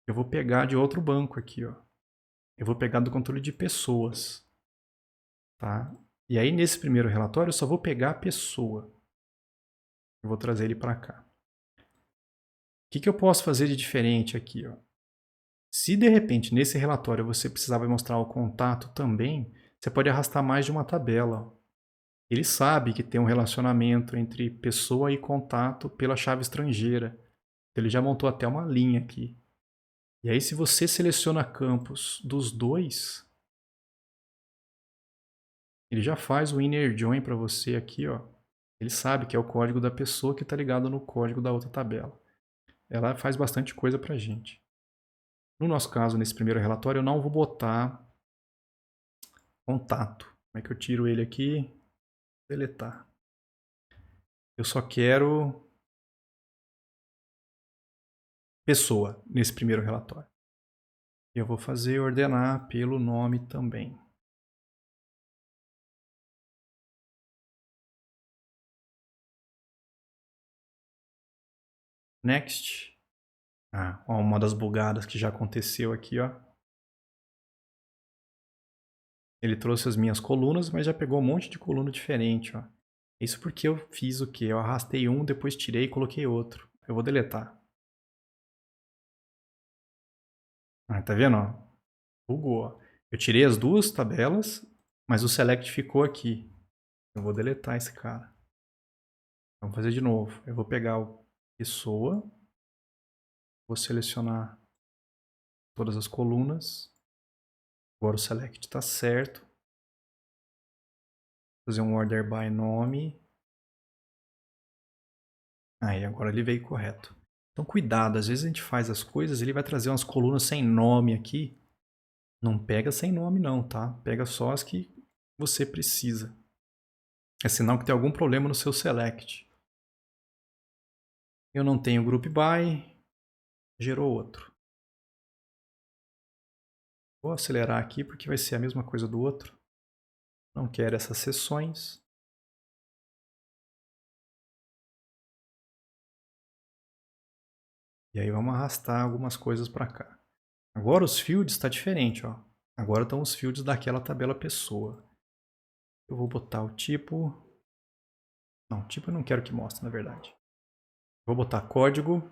eu vou pegar de outro banco aqui, ó. Eu vou pegar do controle de pessoas, tá? E aí nesse primeiro relatório eu só vou pegar a pessoa. Eu vou trazer ele para cá. O que eu posso fazer de diferente aqui, ó? Se de repente nesse relatório você precisava mostrar o contato também, você pode arrastar mais de uma tabela. Ele sabe que tem um relacionamento entre pessoa e contato pela chave estrangeira. Ele já montou até uma linha aqui. E aí se você seleciona campos dos dois, ele já faz o inner join para você aqui, ó. Ele sabe que é o código da pessoa que está ligado no código da outra tabela. Ela faz bastante coisa para a gente. No nosso caso, nesse primeiro relatório, eu não vou botar contato. Como é que eu tiro ele aqui? Deletar. Eu só quero pessoa nesse primeiro relatório. E eu vou fazer ordenar pelo nome também. Next. Ah, ó, uma das bugadas que já aconteceu aqui, ó. Ele trouxe as minhas colunas, mas já pegou um monte de coluna diferente, ó. Isso porque eu fiz o quê? Eu arrastei um, depois tirei e coloquei outro. Eu vou deletar. Ah, tá vendo, ó? Bugou, ó. Eu tirei as duas tabelas, mas o select ficou aqui. Eu vou deletar esse cara. Vamos fazer de novo. Eu vou pegar o pessoa, vou selecionar todas as colunas. Agora o select está certo. Fazer um order by nome. Aí, agora ele veio correto. Então cuidado, às vezes a gente faz as coisas, ele vai trazer umas colunas sem nome aqui. Não pega sem nome não, tá? Pega só as que você precisa. É sinal que tem algum problema no seu select. Eu não tenho group by, gerou outro. Vou acelerar aqui porque vai ser a mesma coisa do outro. Não quero essas seções. E aí vamos arrastar algumas coisas para cá. Agora os fields está diferente, ó. Agora estão os fields daquela tabela pessoa. Eu vou botar o tipo. Não, tipo eu não quero que mostre, na verdade. Vou botar código.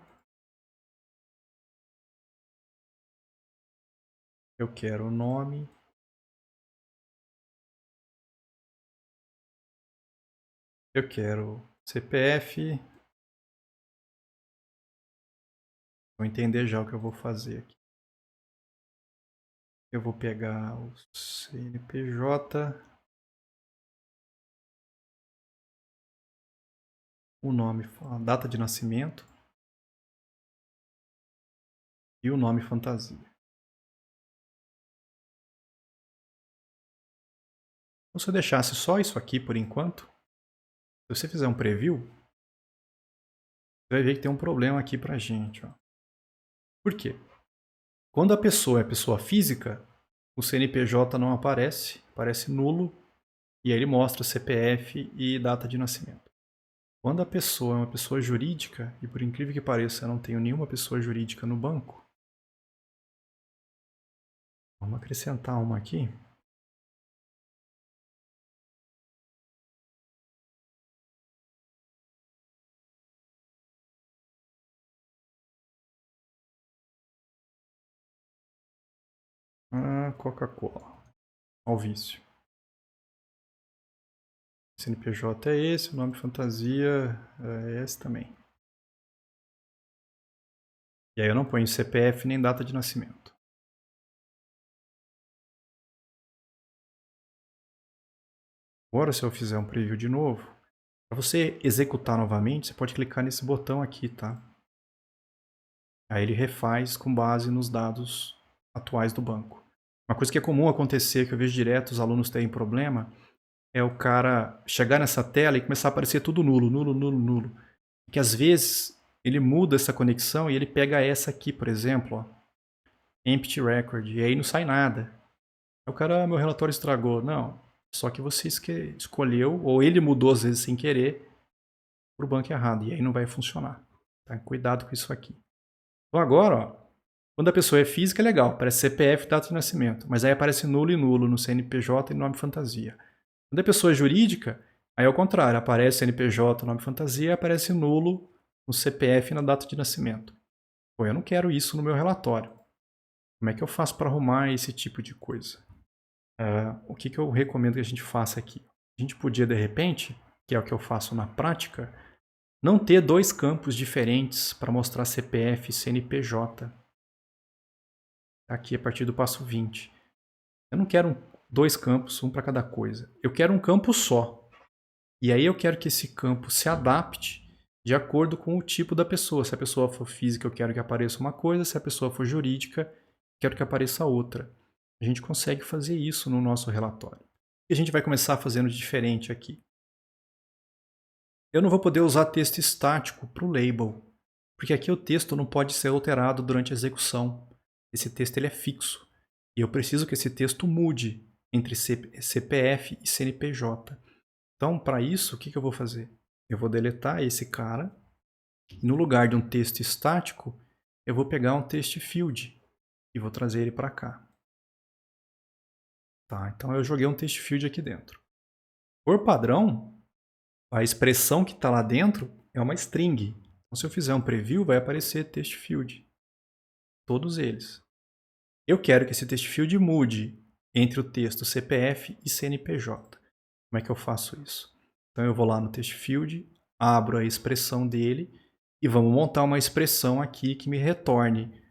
Eu quero o nome. Eu quero CPF. Vou entender já o que eu vou fazer aqui. Eu vou pegar o CNPJ. O nome, a data de nascimento. E o nome fantasia. Se eu deixasse só isso aqui por enquanto, se você fizer um preview, você vai ver que tem um problema aqui pra gente. Ó. Por quê? Quando a pessoa é pessoa física, o CNPJ não aparece, aparece nulo, e aí ele mostra CPF e data de nascimento. Quando a pessoa é uma pessoa jurídica, e por incrível que pareça eu não tenho nenhuma pessoa jurídica no banco, vamos acrescentar uma aqui. Coca-Cola. Ao vício. CNPJ é esse, o nome fantasia é esse também. E aí eu não ponho CPF nem data de nascimento. Agora, se eu fizer um preview de novo, para você executar novamente, você pode clicar nesse botão aqui, tá? Aí ele refaz com base nos dados atuais do banco. Uma coisa que é comum acontecer, que eu vejo direto os alunos terem problema, é o cara chegar nessa tela e começar a aparecer tudo nulo, nulo, nulo, nulo. Que às vezes ele muda essa conexão e ele pega essa aqui, por exemplo, ó, empty record, e aí não sai nada. Aí o cara, meu relatório estragou. Não, só que você escolheu, ou ele mudou às vezes sem querer, para o banco errado, e aí não vai funcionar. Tá? Cuidado com isso aqui. Então agora, ó, quando a pessoa é física é legal, aparece CPF e data de nascimento, mas aí aparece nulo e nulo no CNPJ e nome fantasia. Quando a pessoa é jurídica, aí é o contrário, aparece CNPJ, nome fantasia, e aparece nulo no CPF e na data de nascimento. Pô, eu não quero isso no meu relatório. Como é que eu faço para arrumar esse tipo de coisa? O que eu recomendo que a gente faça aqui? A gente podia, de repente, que é o que eu faço na prática, não ter dois campos diferentes para mostrar CPF e CNPJ. Aqui a partir do passo 20. Eu não quero dois campos, um para cada coisa. Eu quero um campo só. E aí eu quero que esse campo se adapte de acordo com o tipo da pessoa. Se a pessoa for física, eu quero que apareça uma coisa. Se a pessoa for jurídica, quero que apareça outra. A gente consegue fazer isso no nosso relatório. E a gente vai começar fazendo diferente aqui. Eu não vou poder usar texto estático para o label, porque aqui o texto não pode ser alterado durante a execução. Esse texto ele é fixo. E eu preciso que esse texto mude entre CPF e CNPJ. Então, para isso, o que eu vou fazer? Eu vou deletar esse cara e no lugar de um texto estático, eu vou pegar um text field e vou trazer ele para cá. Tá, então eu joguei um text field aqui dentro. Por padrão, a expressão que está lá dentro é uma string. Então, se eu fizer um preview, vai aparecer text field. Todos eles. Eu quero que esse text field mude entre o texto CPF e CNPJ. Como é que eu faço isso? Então eu vou lá no text field, abro a expressão dele e vamos montar uma expressão aqui que me retorne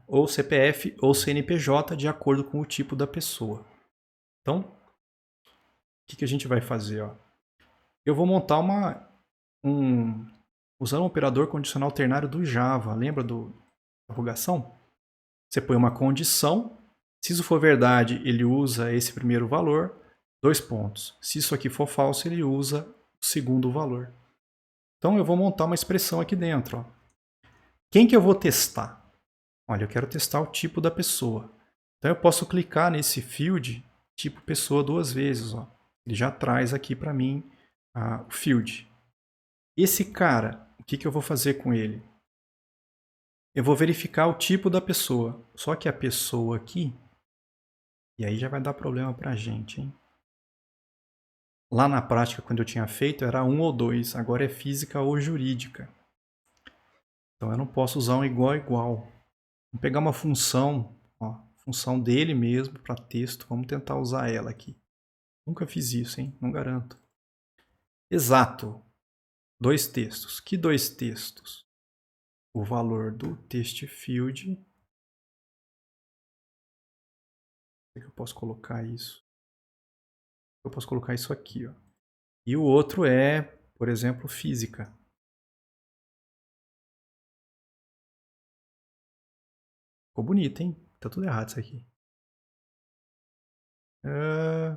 ou CPF ou CNPJ de acordo com o tipo da pessoa. Então, o que a gente vai fazer? Ó? Eu vou montar usando um operador condicional ternário do Java. Lembra da prorrogação? Você põe uma condição. Se isso for verdade, ele usa esse primeiro valor, 2 pontos. Se isso aqui for falso, ele usa o segundo valor. Então eu vou montar uma expressão aqui dentro. Ó. Quem que eu vou testar? Olha, eu quero testar o tipo da pessoa. Então eu posso clicar nesse field tipo pessoa duas vezes. Ó. Ele já traz aqui para mim o field. Esse cara, o que eu vou fazer com ele? Eu vou verificar o tipo da pessoa. Só que a pessoa aqui, e aí já vai dar problema para a gente, hein? Lá na prática, quando eu tinha feito, era 1 ou 2. Agora é física ou jurídica. Então eu não posso usar um igual a igual. Vamos pegar uma função, ó, função dele mesmo para texto. Vamos tentar usar ela aqui. Nunca fiz isso, hein? Não garanto. Exato. 2 textos. Que 2 textos? O valor do text field. Como é que eu posso colocar isso? Eu posso colocar isso aqui, ó. E o outro é, por exemplo, física. Ficou bonito, hein? Tá tudo errado isso aqui.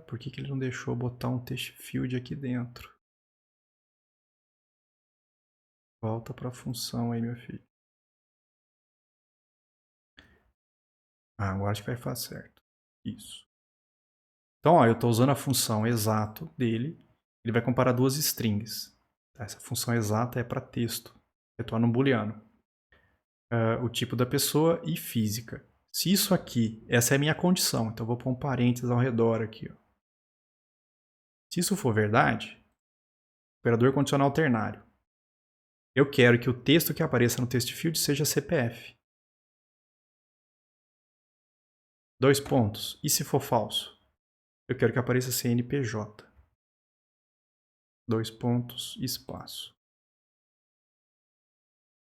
Por que ele não deixou botar um text field aqui dentro? Volta para a função aí, meu filho. Agora acho que vai fazer certo. Isso. Então, ó, eu estou usando a função exato dele. Ele vai comparar duas strings. Tá? Essa função exata é para texto. Retorna um booleano. O tipo da pessoa e física. Se isso aqui, essa é a minha condição, então eu vou pôr um parênteses ao redor aqui. Ó. Se isso for verdade, operador condicional ternário. Eu quero que o texto que apareça no text field seja CPF. 2 pontos. E se for falso? Eu quero que apareça CNPJ. dois pontos, espaço.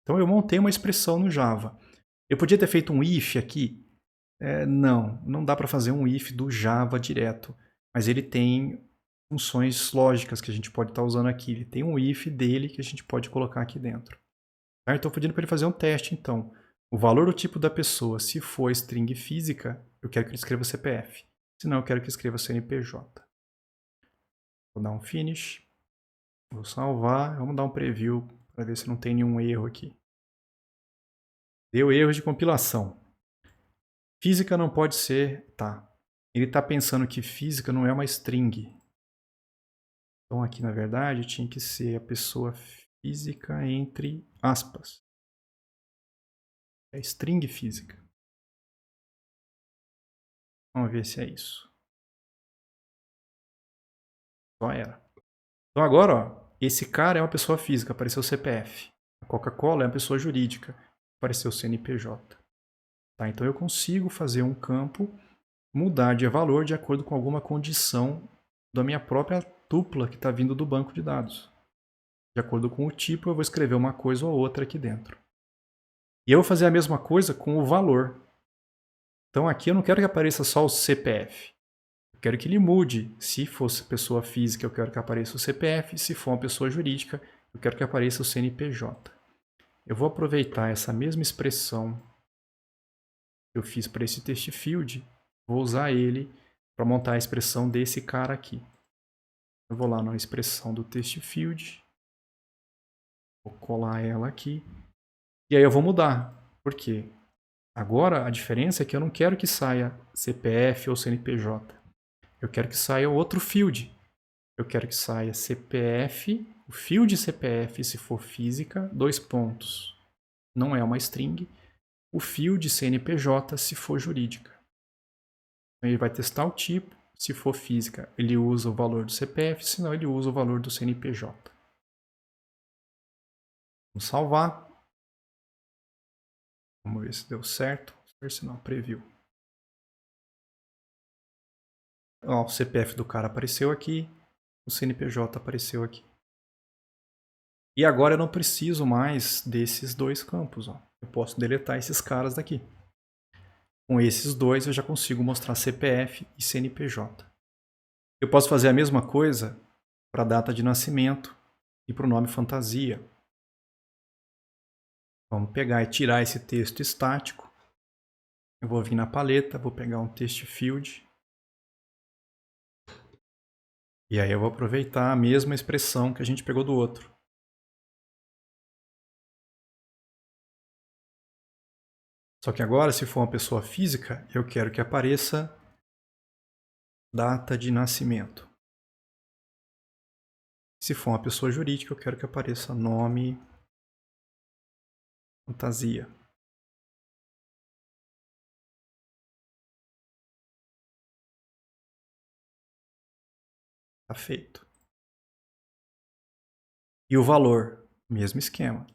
Então eu montei uma expressão no Java. Eu podia ter feito um if aqui? Não dá para fazer um if do Java direto, mas ele tem funções lógicas que a gente pode estar usando aqui. Ele tem um if dele que a gente pode colocar aqui dentro. Tá? Eu estou pedindo para ele fazer um teste, então. O valor do tipo da pessoa, se for string física, eu quero que ele escreva CPF. Se não, eu quero que ele escreva CNPJ. Vou dar um finish. Vou salvar. Vamos dar um preview para ver se não tem nenhum erro aqui. Deu erro de compilação. Física não pode ser... Tá. Ele está pensando que física não é uma string. Então aqui, na verdade, tinha que ser a pessoa física entre aspas. É string física. Vamos ver se é isso. Só era. Então agora, ó, esse cara é uma pessoa física, apareceu o CPF. A Coca-Cola é uma pessoa jurídica, apareceu o CNPJ. Tá? Então eu consigo fazer um campo, mudar de valor de acordo com alguma condição da minha própria tupla que está vindo do banco de dados. De acordo com o tipo, eu vou escrever uma coisa ou outra aqui dentro. E eu vou fazer a mesma coisa com o valor. Então aqui eu não quero que apareça só o CPF. Eu quero que ele mude. Se fosse pessoa física, eu quero que apareça o CPF. Se for uma pessoa jurídica, eu quero que apareça o CNPJ. Eu vou aproveitar essa mesma expressão que eu fiz para esse text field, vou usar ele para montar a expressão desse cara aqui. Eu vou lá na expressão do text field, vou colar ela aqui, e aí eu vou mudar. Por quê? Agora a diferença é que eu não quero que saia CPF ou CNPJ. Eu quero que saia outro field. Eu quero que saia CPF, o field CPF se for física, dois pontos. Não é uma string. O field CNPJ se for jurídica. Ele vai testar o tipo. Se for física, ele usa o valor do CPF, senão ele usa o valor do CNPJ. Vamos salvar. Vamos ver se deu certo. Vamos ver se não, preview. Ó, o CPF do cara apareceu aqui, o CNPJ apareceu aqui. E agora eu não preciso mais desses dois campos. Ó. Eu posso deletar esses caras daqui. Com esses dois eu já consigo mostrar CPF e CNPJ. Eu posso fazer a mesma coisa para a data de nascimento e para o nome fantasia. Vamos pegar e tirar esse texto estático. Eu vou vir na paleta, vou pegar um text field. E aí eu vou aproveitar a mesma expressão que a gente pegou do outro. Só que agora, se for uma pessoa física, eu quero que apareça data de nascimento. Se for uma pessoa jurídica, eu quero que apareça nome, fantasia. Tá feito. E o valor? Mesmo esquema.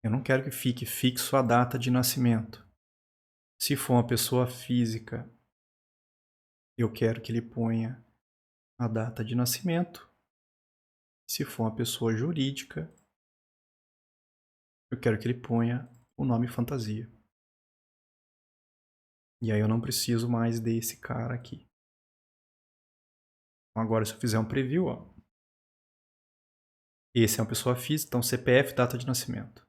Eu não quero que fique fixo a data de nascimento. Se for uma pessoa física, eu quero que ele ponha a data de nascimento. Se for uma pessoa jurídica, eu quero que ele ponha o nome fantasia. E aí eu não preciso mais desse cara aqui. Então agora se eu fizer um preview, ó, esse é uma pessoa física, então CPF, data de nascimento.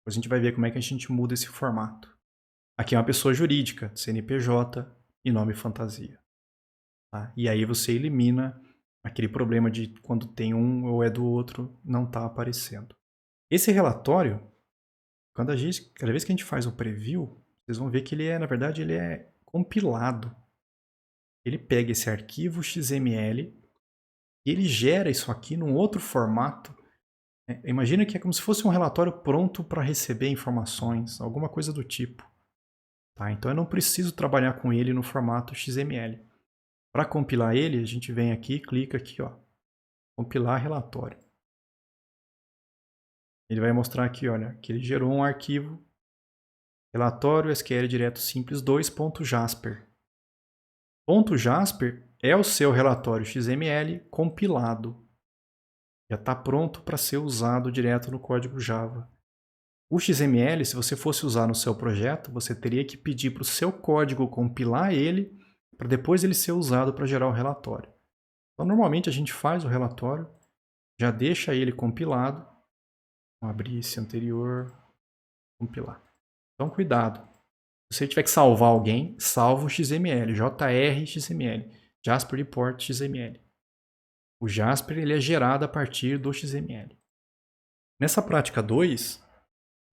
Depois a gente vai ver como é que a gente muda esse formato. Aqui é uma pessoa jurídica, CNPJ e nome fantasia. Tá? E aí você elimina aquele problema de quando tem um ou é do outro, não está aparecendo. Esse relatório, cada vez que a gente faz o preview, vocês vão ver que ele é, na verdade, ele é compilado. Ele pega esse arquivo XML e ele gera isso aqui num outro formato. Imagina que é como se fosse um relatório pronto para receber informações, alguma coisa do tipo. Tá? Então eu não preciso trabalhar com ele no formato XML. Para compilar ele, a gente vem aqui, clica aqui, ó, compilar relatório. Ele vai mostrar aqui, olha, que ele gerou um arquivo relatório SQL direto simples 2.jasper. .jasper é o seu relatório XML compilado. Já está pronto para ser usado direto no código Java. O XML, se você fosse usar no seu projeto, você teria que pedir para o seu código compilar ele, para depois ele ser usado para gerar o relatório. Então, normalmente a gente faz o relatório, já deixa ele compilado. Vamos abrir esse anterior, compilar. Então, cuidado. Se você tiver que salvar alguém, salva o XML, JR XML, Jasper Report XML. O Jasper ele é gerado a partir do XML. Nessa prática 2,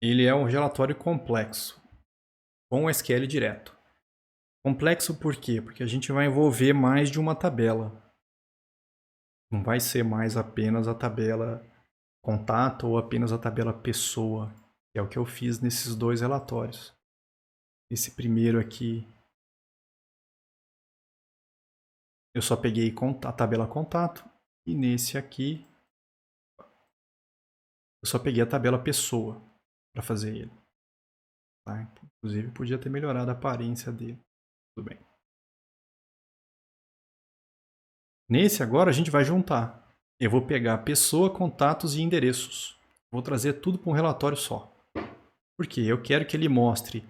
ele é um relatório complexo, com SQL direto. Complexo por quê? Porque a gente vai envolver mais de uma tabela. Não vai ser mais apenas a tabela contato ou apenas a tabela pessoa, que é o que eu fiz nesses dois relatórios. Esse primeiro aqui, eu só peguei a tabela contato, e nesse aqui, eu só peguei a tabela pessoa para fazer ele. Tá? Inclusive, podia ter melhorado a aparência dele. Tudo bem. Nesse agora a gente vai juntar. Eu vou pegar pessoa, contatos e endereços. Vou trazer tudo para um relatório só. Por quê? Eu quero que ele mostre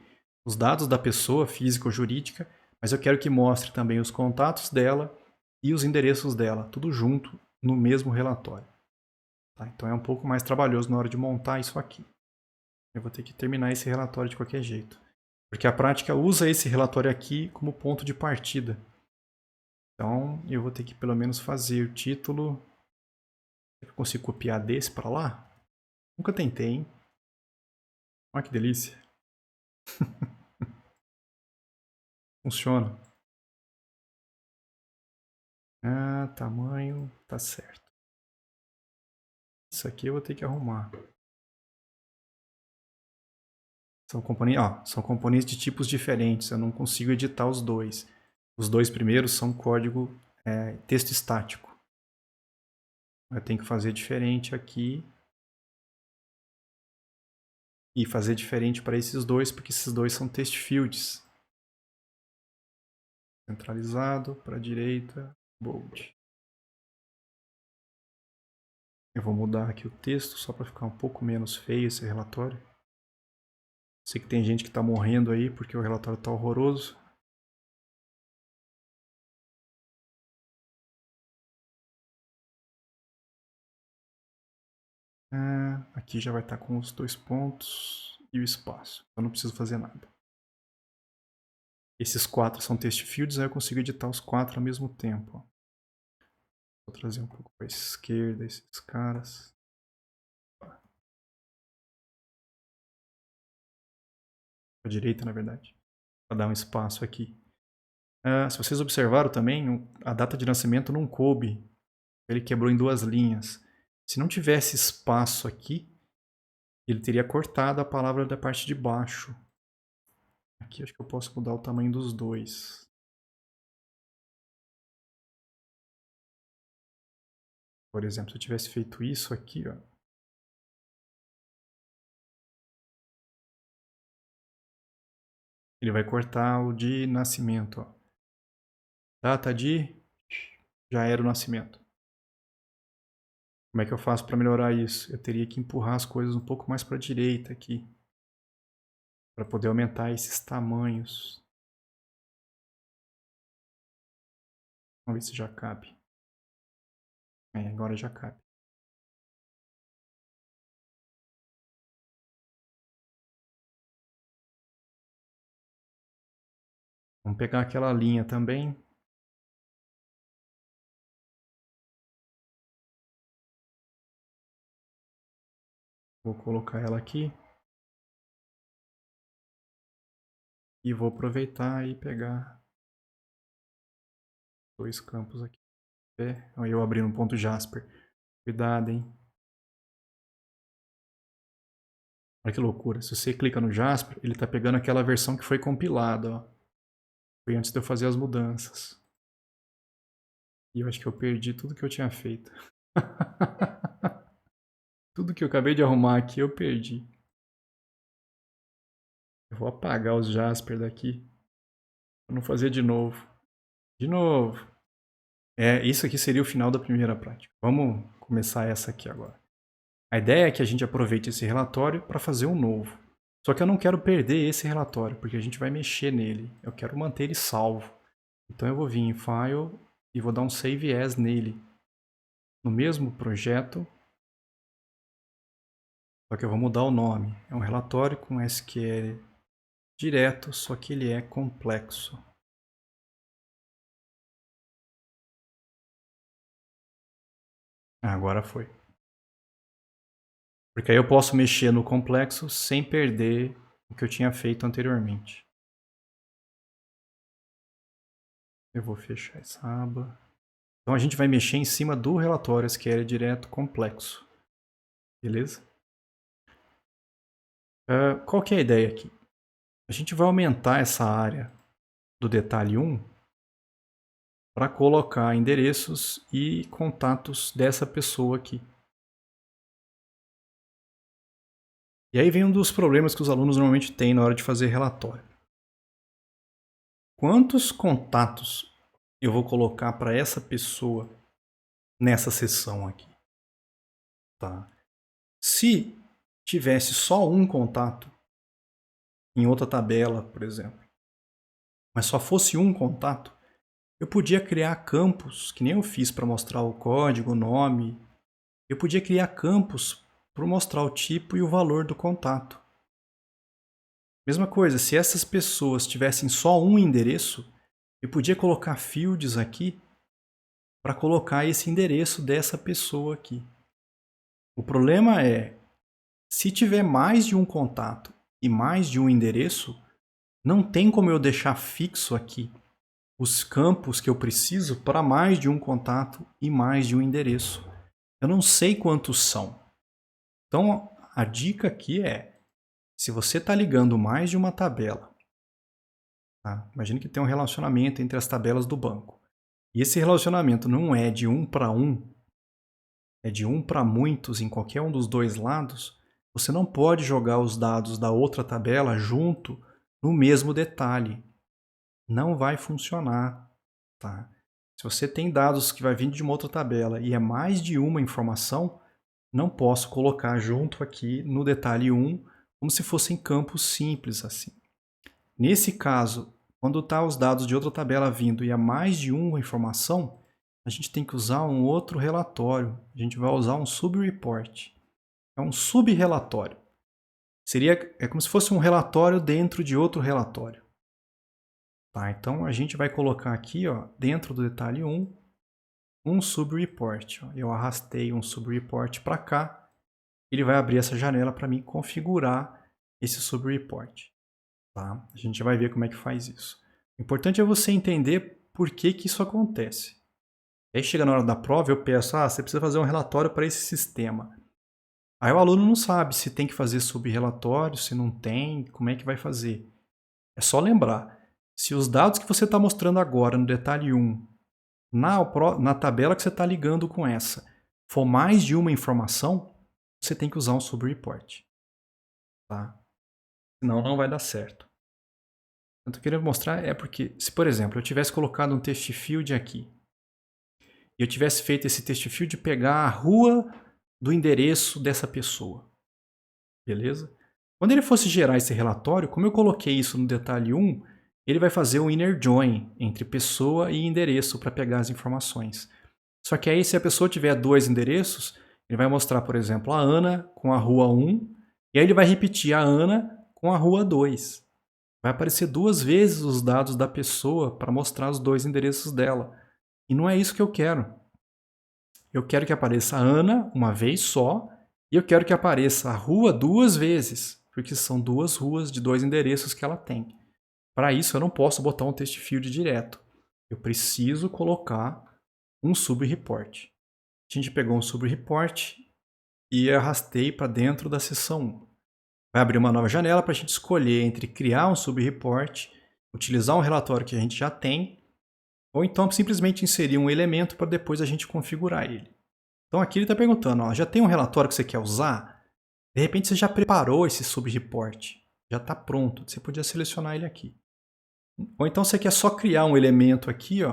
os dados da pessoa, física ou jurídica, mas eu quero que mostre também os contatos dela e os endereços dela, tudo junto no mesmo relatório. Tá? Então é um pouco mais trabalhoso na hora de montar isso aqui. Eu vou ter que terminar esse relatório de qualquer jeito. Porque a prática usa esse relatório aqui como ponto de partida. Então eu vou ter que pelo menos fazer o título. Eu consigo copiar desse para lá? Nunca tentei, hein? Olha que delícia. Funciona. Ah, tamanho, tá certo. Isso aqui eu vou ter que arrumar. São componentes de tipos diferentes, eu não consigo editar os dois. Os dois primeiros são código texto estático. Eu tenho que fazer diferente aqui. E fazer diferente para esses dois, porque esses dois são text fields. Centralizado, para a direita, bold. Eu vou mudar aqui o texto só para ficar um pouco menos feio esse relatório. Sei que tem gente que está morrendo aí porque o relatório está horroroso. Aqui já vai estar com os dois pontos e o espaço. Eu não preciso fazer nada. Esses 4 são text fields, aí eu consigo editar os 4 ao mesmo tempo. Vou trazer um pouco para a esquerda esses caras. Para a direita, na verdade. Para dar um espaço aqui. Se vocês observaram também, a data de nascimento não coube. Ele quebrou em 2 linhas. Se não tivesse espaço aqui, ele teria cortado a palavra da parte de baixo. Aqui acho que eu posso mudar o tamanho dos dois. Por exemplo, se eu tivesse feito isso aqui, ó. Ele vai cortar o de nascimento, ó. Data de... já era o nascimento. Como é que eu faço para melhorar isso? Eu teria que empurrar as coisas um pouco mais para a direita aqui. Para poder aumentar esses tamanhos. Vamos ver se já cabe. Agora já cabe. Vamos pegar aquela linha também. Vou colocar ela aqui. E vou aproveitar e pegar 2 campos aqui. Aí eu abri no ponto Jasper. Cuidado, hein? Olha que loucura. Se você clica no Jasper, ele está pegando aquela versão que foi compilada. Ó. Foi antes de eu fazer as mudanças. E eu acho que eu perdi tudo que eu tinha feito. Tudo que eu acabei de arrumar aqui eu perdi. Eu vou apagar os Jasper daqui. Para não fazer de novo. De novo. Isso aqui seria o final da primeira prática. Vamos começar essa aqui agora. A ideia é que a gente aproveite esse relatório para fazer um novo. Só que eu não quero perder esse relatório, porque a gente vai mexer nele. Eu quero manter ele salvo. Então eu vou vir em File e vou dar um Save As nele. No mesmo projeto, só que eu vou mudar o nome. É um relatório com SQL direto, só que ele é complexo. Agora foi. Porque aí eu posso mexer no complexo sem perder o que eu tinha feito anteriormente. Eu vou fechar essa aba. Então a gente vai mexer em cima do relatório SQL direto complexo. Beleza? Qual que é a ideia aqui? A gente vai aumentar essa área do detalhe 1 para colocar endereços e contatos dessa pessoa aqui. E aí vem um dos problemas que os alunos normalmente têm na hora de fazer relatório. Quantos contatos eu vou colocar para essa pessoa nessa seção aqui? Tá. Se tivesse só um contato em outra tabela, por exemplo, mas só fosse um contato, eu podia criar campos, que nem eu fiz para mostrar o código, o nome. Eu podia criar campos para mostrar o tipo e o valor do contato. Mesma coisa, se essas pessoas tivessem só um endereço, eu podia colocar fields aqui para colocar esse endereço dessa pessoa aqui. O problema é, se tiver mais de um contato e mais de um endereço, não tem como eu deixar fixo aqui os campos que eu preciso para mais de um contato e mais de um endereço. Eu não sei quantos são. Então, a dica aqui é, se você está ligando mais de uma tabela, tá? Imagine que tem um relacionamento entre as tabelas do banco. E esse relacionamento não é de um para um, é de um para muitos em qualquer um dos dois lados, você não pode jogar os dados da outra tabela junto no mesmo detalhe. Não vai funcionar. Tá? Se você tem dados que vai vir de uma outra tabela e é mais de uma informação, não posso colocar junto aqui no detalhe 1 como se fossem campos simples assim. Nesse caso, quando está os dados de outra tabela vindo e é mais de uma informação, a gente tem que usar um outro relatório. A gente vai usar um subreport. É um subrelatório. É como se fosse um relatório dentro de outro relatório. Tá, então a gente vai colocar aqui, ó, dentro do detalhe 1, um subreport. Eu arrastei um subreport para cá. Ele vai abrir essa janela para mim configurar esse subreport. Tá? A gente vai ver como é que faz isso. O importante é você entender por que isso acontece. Aí chega na hora da prova, eu peço, você precisa fazer um relatório para esse sistema. Aí o aluno não sabe se tem que fazer subrelatório, se não tem, como é que vai fazer. É só lembrar, se os dados que você está mostrando agora no detalhe 1, na tabela que você está ligando com essa, for mais de uma informação, você tem que usar um subreport. Tá? Senão não vai dar certo. Eu estou querendo mostrar porque, se por exemplo, eu tivesse colocado um text field aqui, e eu tivesse feito esse text field pegar a rua do endereço dessa pessoa, beleza? Quando ele fosse gerar esse relatório, como eu coloquei isso no detalhe 1, ele vai fazer um inner join entre pessoa e endereço para pegar as informações. Só que aí, se a pessoa tiver dois endereços, ele vai mostrar, por exemplo, a Ana com a rua 1, e aí ele vai repetir a Ana com a rua 2. Vai aparecer duas vezes os dados da pessoa para mostrar os dois endereços dela. E não é isso que eu quero. Eu quero que apareça a Ana uma vez só, e eu quero que apareça a rua duas vezes, porque são duas ruas de dois endereços que ela tem. Para isso, eu não posso botar um text field direto. Eu preciso colocar um subreport. A gente pegou um subreport e arrastei para dentro da seção 1. Vai abrir uma nova janela para a gente escolher entre criar um subreport, utilizar um relatório que a gente já tem, ou então simplesmente inserir um elemento para depois a gente configurar ele. Então aqui ele está perguntando, já tem um relatório que você quer usar? De repente você já preparou esse subreport, já está pronto, você podia selecionar ele aqui. Ou então você quer só criar um elemento aqui,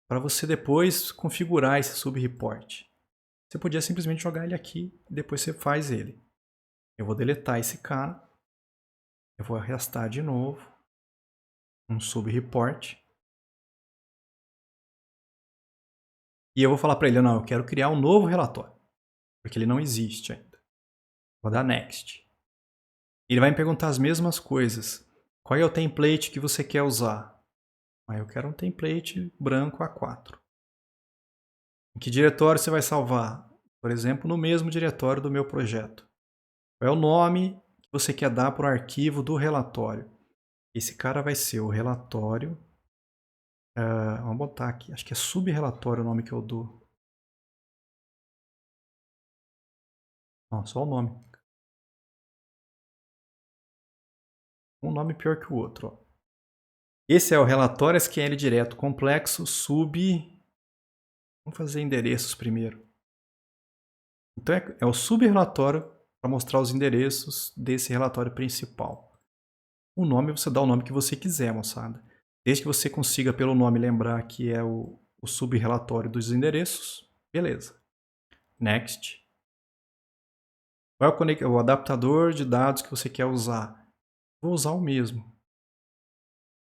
para você depois configurar esse subreport. Você podia simplesmente jogar ele aqui e depois você faz ele. Eu vou deletar esse cara. Eu vou arrastar de novo um subreport. E eu vou falar para ele, não, eu quero criar um novo relatório, porque ele não existe ainda. Vou dar Next. Ele vai me perguntar as mesmas coisas. Qual é o template que você quer usar? Eu quero um template branco A4. Em que diretório você vai salvar? Por exemplo, no mesmo diretório do meu projeto. Qual é o nome que você quer dar para o arquivo do relatório? Esse cara vai ser o relatório. Vamos botar aqui, acho que é subrelatório o nome que eu dou. Não, só o nome. Um nome pior que o outro. Ó. Esse é o relatório SQL direto complexo sub. Vamos fazer endereços primeiro. Então é o subrelatório para mostrar os endereços desse relatório principal. O nome você dá o nome que você quiser, moçada. Desde que você consiga pelo nome lembrar que é o subrelatório dos endereços, beleza. Next. Qual é o adaptador de dados que você quer usar? Vou usar o mesmo.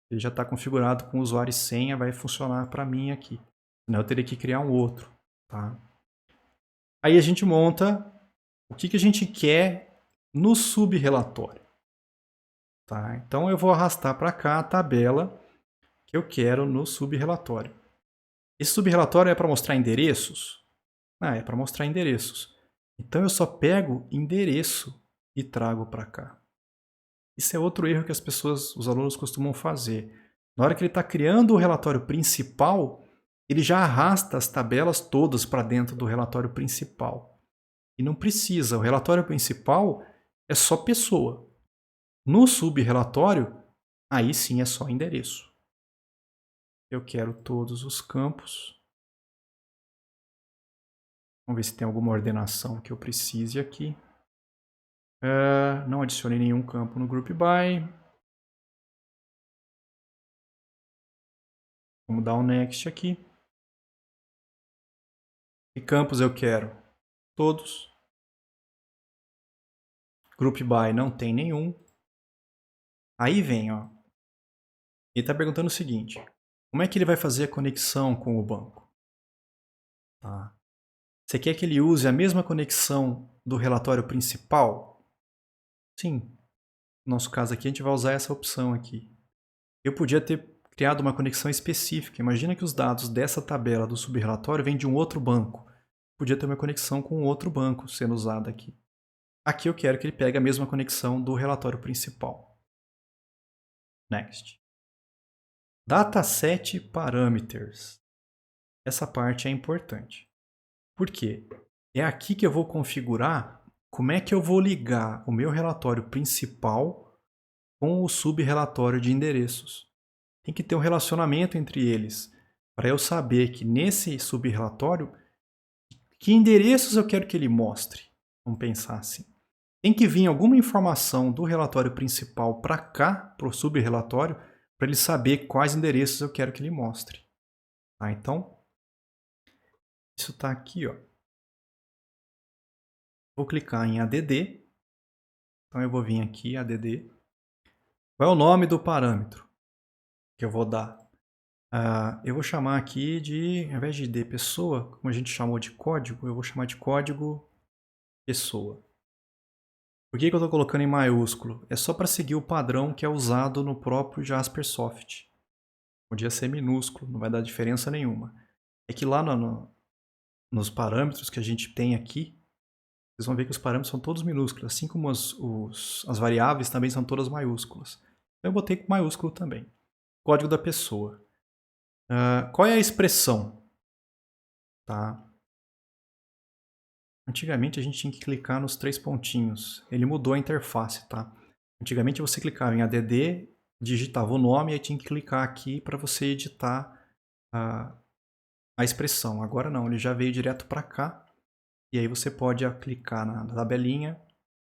Ele já está configurado com usuário e senha, vai funcionar para mim aqui. Senão eu teria que criar um outro. Tá? Aí a gente monta o que a gente quer no subrelatório. Tá? Então eu vou arrastar para cá a tabela que eu quero no subrelatório. Esse subrelatório é para mostrar endereços? É para mostrar endereços. Então eu só pego endereço e trago para cá. Isso é outro erro que as pessoas, os alunos costumam fazer. Na hora que ele está criando o relatório principal, ele já arrasta as tabelas todas para dentro do relatório principal. E não precisa, o relatório principal é só pessoa. No subrelatório, aí sim é só endereço. Eu quero todos os campos. Vamos ver se tem alguma ordenação que eu precise aqui. Não adicionei nenhum campo no group by. Vamos dar um next aqui. Que campos eu quero? Todos. Group by não tem nenhum. Aí vem, ó. Ele está perguntando o seguinte: como é que ele vai fazer a conexão com o banco? Tá. Você quer que ele use a mesma conexão do relatório principal? Sim. No nosso caso aqui, a gente vai usar essa opção aqui. Eu podia ter criado uma conexão específica. Imagina que os dados dessa tabela do subrelatório vêm de um outro banco. Podia ter uma conexão com outro banco sendo usada aqui. Aqui eu quero que ele pegue a mesma conexão do relatório principal. Next. Dataset Parameters. Essa parte é importante. Por quê? É aqui que eu vou configurar como é que eu vou ligar o meu relatório principal com o subrelatório de endereços. Tem que ter um relacionamento entre eles, para eu saber que nesse subrelatório, que endereços eu quero que ele mostre. Vamos pensar assim. Tem que vir alguma informação do relatório principal para cá, para o subrelatório, para ele saber quais endereços eu quero que ele mostre. Tá? Então, isso está aqui. Ó. Vou clicar em ADD. Então, eu vou vir aqui, ADD. Qual é o nome do parâmetro que eu vou dar? Eu vou chamar aqui de, ao invés de pessoa, como a gente chamou de código, eu vou chamar de código pessoa. Por que eu estou colocando em maiúsculo? É só para seguir o padrão que é usado no próprio Jaspersoft. Podia ser minúsculo, não vai dar diferença nenhuma. É que lá nos parâmetros que a gente tem aqui, vocês vão ver que os parâmetros são todos minúsculos, assim como as variáveis também são todas maiúsculas. Então eu botei com maiúsculo também. Código da pessoa. Qual é a expressão? Tá? Antigamente a gente tinha que clicar nos 3 pontinhos. Ele mudou a interface, tá? Antigamente você clicava em ADD, digitava o nome e aí tinha que clicar aqui para você editar a expressão. Agora não, ele já veio direto para cá. E aí você pode clicar na tabelinha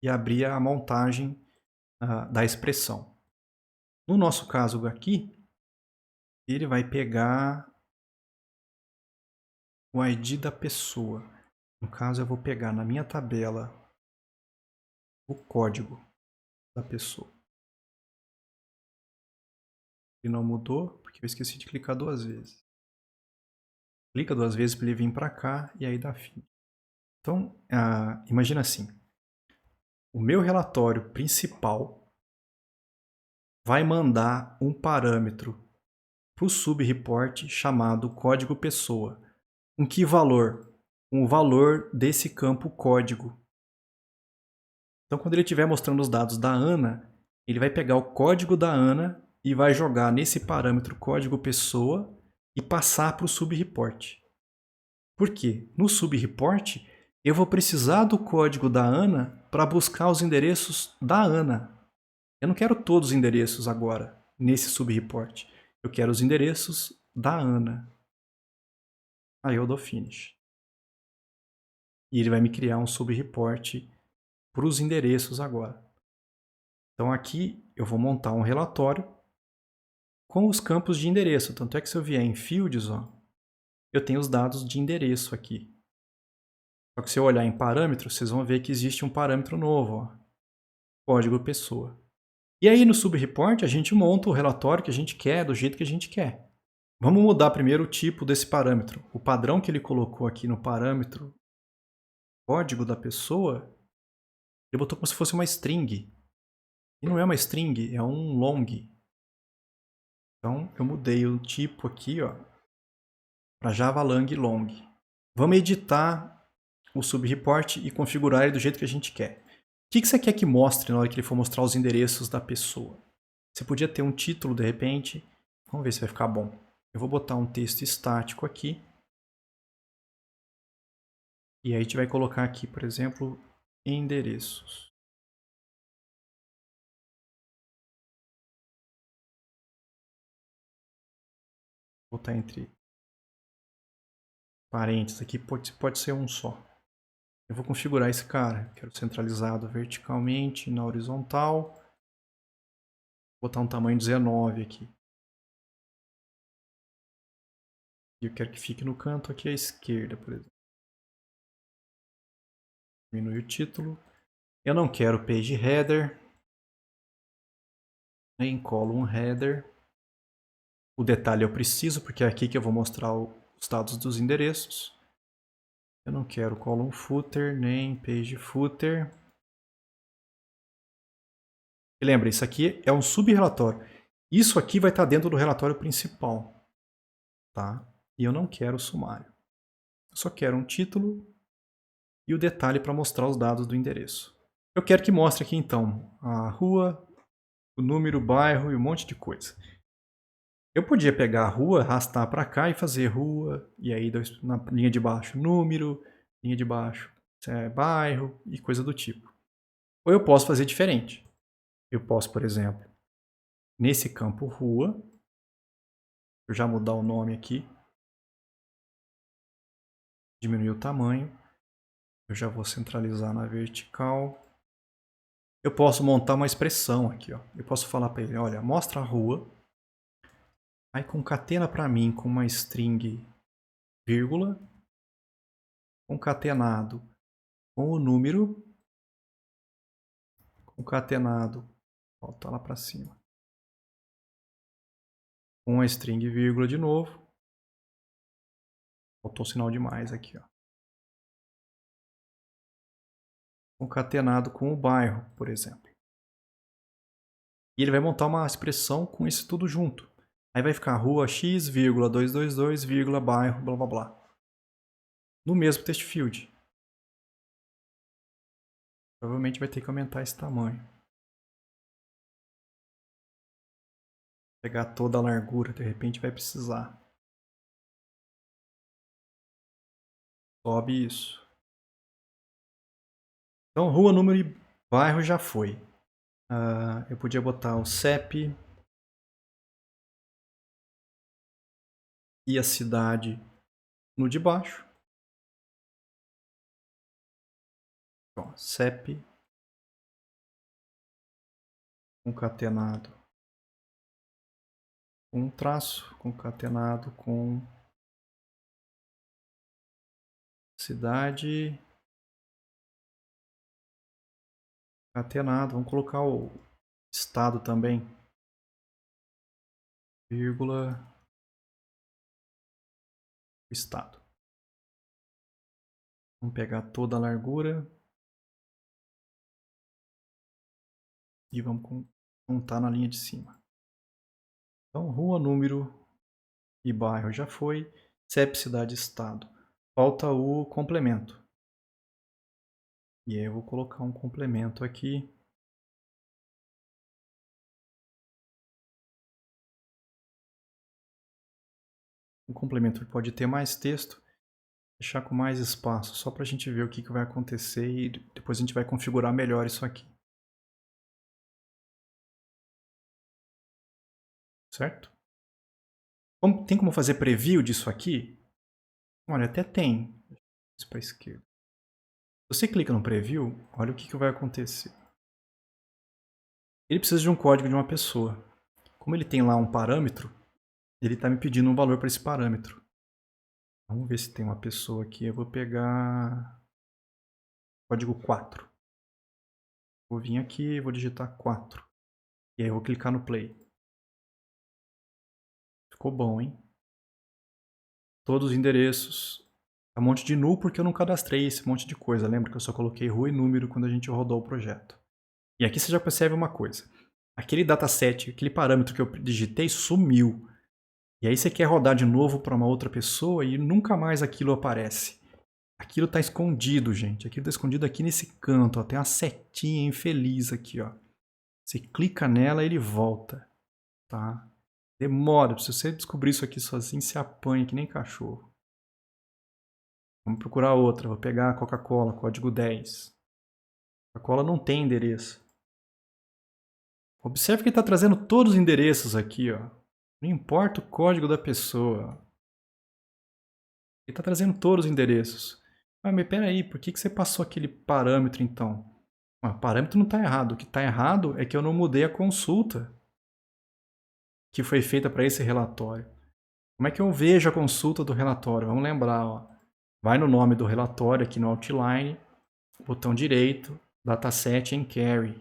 e abrir a montagem da expressão. No nosso caso aqui, ele vai pegar o ID da pessoa. No caso, eu vou pegar na minha tabela o código da pessoa. Ele não mudou, porque eu esqueci de clicar 2 vezes. Clica 2 vezes para ele vir para cá e aí dá fim. Então, imagina assim, o meu relatório principal vai mandar um parâmetro para o subreport chamado código pessoa. Com que valor? Com o valor desse campo código. Então, quando ele estiver mostrando os dados da Ana, ele vai pegar o código da Ana e vai jogar nesse parâmetro código pessoa e passar para o subreport. Por quê? No subreport, eu vou precisar do código da Ana para buscar os endereços da Ana. Eu não quero todos os endereços agora, nesse subreport. Eu quero os endereços da Ana. Aí eu dou finish. E ele vai me criar um subreport para os endereços agora. Então aqui eu vou montar um relatório com os campos de endereço. Tanto é que se eu vier em Fields, ó, eu tenho os dados de endereço aqui. Só que se eu olhar em parâmetros, vocês vão ver que existe um parâmetro novo, ó, código pessoa. E aí no subreport a gente monta o relatório que a gente quer, do jeito que a gente quer. Vamos mudar primeiro o tipo desse parâmetro. O padrão que ele colocou aqui no parâmetro código da pessoa, ele botou como se fosse uma string. E não é uma string, é um long. Então eu mudei o tipo aqui, ó, para javalang long. Vamos editar o subreport e configurar ele do jeito que a gente quer. O que você quer que mostre na hora que ele for mostrar os endereços da pessoa? Você podia ter um título de repente. Vamos ver se vai ficar bom. Eu vou botar um texto estático aqui. E aí a gente vai colocar aqui, por exemplo, endereços. Vou botar entre parênteses aqui, pode ser um só. Eu vou configurar esse cara. Quero centralizado verticalmente, na horizontal. Vou botar um tamanho 19 aqui. E eu quero que fique no canto aqui à esquerda, por exemplo. Diminui o título. Eu não quero page header. Nem column header. O detalhe eu preciso, porque é aqui que eu vou mostrar os dados dos endereços. Eu não quero column footer, nem page footer. E lembra, isso aqui é um subrelatório. Isso aqui vai estar dentro do relatório principal. Tá? E eu não quero sumário. Eu só quero um título e o detalhe para mostrar os dados do endereço. Eu quero que mostre aqui então a rua, o número, o bairro e um monte de coisa. Eu podia pegar a rua, arrastar para cá e fazer rua, e aí na linha de baixo número, linha de baixo bairro e coisa do tipo. Ou eu posso fazer diferente. Eu posso, por exemplo, nesse campo rua, eu já mudar o nome aqui, diminuir o tamanho, eu já vou centralizar na vertical. Eu posso montar uma expressão aqui, ó. Eu posso falar para ele, olha, mostra a rua, aí concatena para mim com uma string vírgula, concatenado com o número, concatenado, volta lá para cima, com a string vírgula de novo, faltou um sinal de mais aqui, ó. Concatenado com o bairro, por exemplo. E ele vai montar uma expressão com isso tudo junto. Aí vai ficar rua x, 222, bairro, blá blá blá. No mesmo text field. Provavelmente vai ter que aumentar esse tamanho. Pegar toda a largura, de repente vai precisar. Sobe isso. Então, rua, número e bairro já foi. Eu podia botar o CEP e a cidade no de baixo. Ó, CEP concatenado com um traço, concatenado com cidade catenado. Vamos colocar o estado também. Vírgula. Estado. Vamos pegar toda a largura. E vamos contar na linha de cima. Então, rua, número e bairro já foi. CEP, cidade, estado. Falta o complemento. E aí eu vou colocar um complemento aqui. O complemento pode ter mais texto. Deixar com mais espaço, só para a gente ver o que vai acontecer e depois a gente vai configurar melhor isso aqui. Certo? Tem como fazer preview disso aqui? Olha, até tem. Isso para a esquerda. Se você clica no preview, olha o que vai acontecer. Ele precisa de um código de uma pessoa. Como ele tem lá um parâmetro, ele está me pedindo um valor para esse parâmetro. Vamos ver se tem uma pessoa aqui. Eu vou pegar código 4. Vou vir aqui, vou digitar 4. E aí eu vou clicar no play. Ficou bom, hein? Todos os endereços. Um monte de null porque eu não cadastrei esse monte de coisa. Lembra que eu só coloquei rua e número quando a gente rodou o projeto. E aqui você já percebe uma coisa. Aquele dataset, aquele parâmetro que eu digitei sumiu. E aí você quer rodar de novo para uma outra pessoa e nunca mais aquilo aparece. Aquilo está escondido, gente. Aquilo está escondido aqui nesse canto. Ó. Tem uma setinha infeliz aqui. Ó. Você clica nela e ele volta. Tá? Demora. Se você descobrir isso aqui sozinho, você apanha que nem cachorro. Vamos procurar outra. Vou pegar a Coca-Cola, código 10. Coca-Cola não tem endereço. Observe que ele está trazendo todos os endereços aqui. Ó. Não importa o código da pessoa. Ele está trazendo todos os endereços. Ah, mas peraí, por que você passou aquele parâmetro então? Ah, o parâmetro não está errado. O que está errado é que eu não mudei a consulta que foi feita para esse relatório. Como é que eu vejo a consulta do relatório? Vamos lembrar. Ó. Vai no nome do relatório aqui no Outline, botão direito, Dataset and Carry.